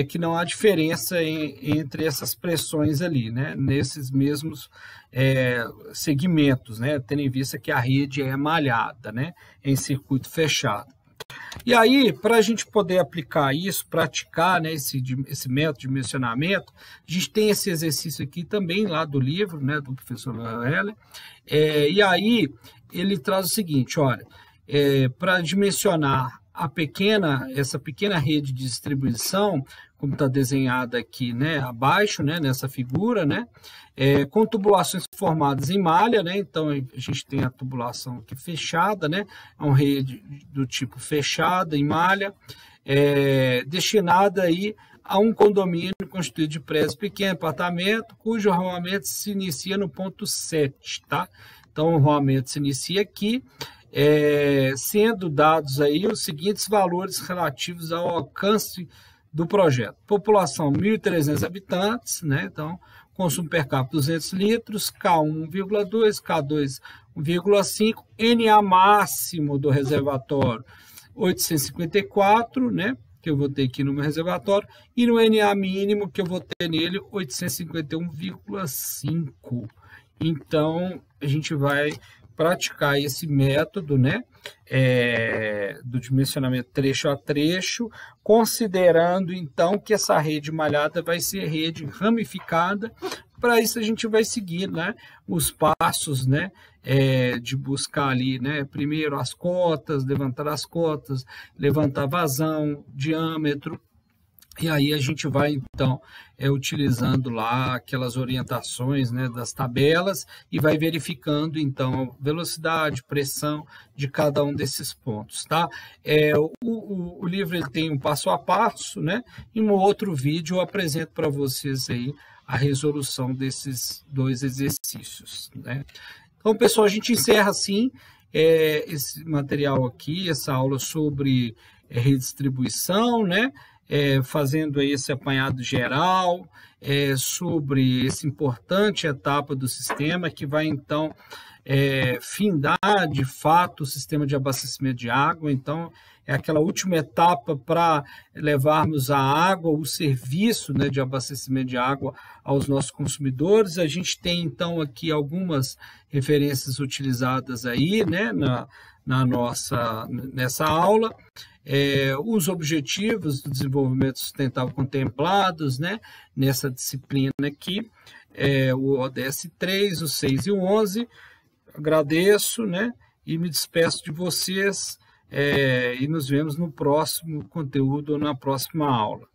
S1: que não há diferença entre essas pressões ali, né, nesses mesmos segmentos, né, tendo em vista que a rede é malhada, né, em circuito fechado. E aí, para a gente poder aplicar isso, praticar, né, esse método de dimensionamento, a gente tem esse exercício aqui também lá do livro, né, do professor Heller, e aí ele traz o seguinte, olha, para dimensionar essa pequena rede de distribuição, como está desenhada aqui, né, abaixo, né, nessa figura, né, com tubulações formadas em malha, né, então a gente tem a tubulação aqui fechada, né, é uma rede do tipo fechada em malha, destinada aí a um condomínio constituído de prédios pequenos, apartamento, cujo arruamento se inicia no ponto 7, tá? Então o arruamento se inicia aqui, sendo dados aí os seguintes valores relativos ao alcance do projeto. População 1.300 habitantes, né? Então, consumo per capita 200 litros, K1 1,2, K2 1,5, NA máximo do reservatório 854, né? Que eu vou ter aqui no meu reservatório, e no NA mínimo que eu vou ter nele 851,5. Então, a gente vai praticar esse método, né, do dimensionamento trecho a trecho, considerando então que essa rede malhada vai ser rede ramificada. Para isso a gente vai seguir, né, os passos, né, de buscar ali, né, primeiro as cotas, levantar vazão, diâmetro. E aí a gente vai, então, utilizando lá aquelas orientações, né, das tabelas e vai verificando, então, velocidade, pressão de cada um desses pontos, tá? O livro ele tem um passo a passo, né? Em um outro vídeo eu apresento para vocês aí a resolução desses dois exercícios, né? Então, pessoal, a gente encerra assim esse material aqui, essa aula sobre redistribuição, né? Fazendo aí esse apanhado geral sobre essa importante etapa do sistema que vai então findar de fato o sistema de abastecimento de água. Então é aquela última etapa para levarmos a água, o serviço, né, de abastecimento de água aos nossos consumidores. A gente tem então aqui algumas referências utilizadas aí, né, nessa aula. Os objetivos do desenvolvimento sustentável contemplados, né, nessa disciplina aqui, o ODS 3, o 6 e o 11. Agradeço, né? E me despeço de vocês e nos vemos no próximo conteúdo ou na próxima aula.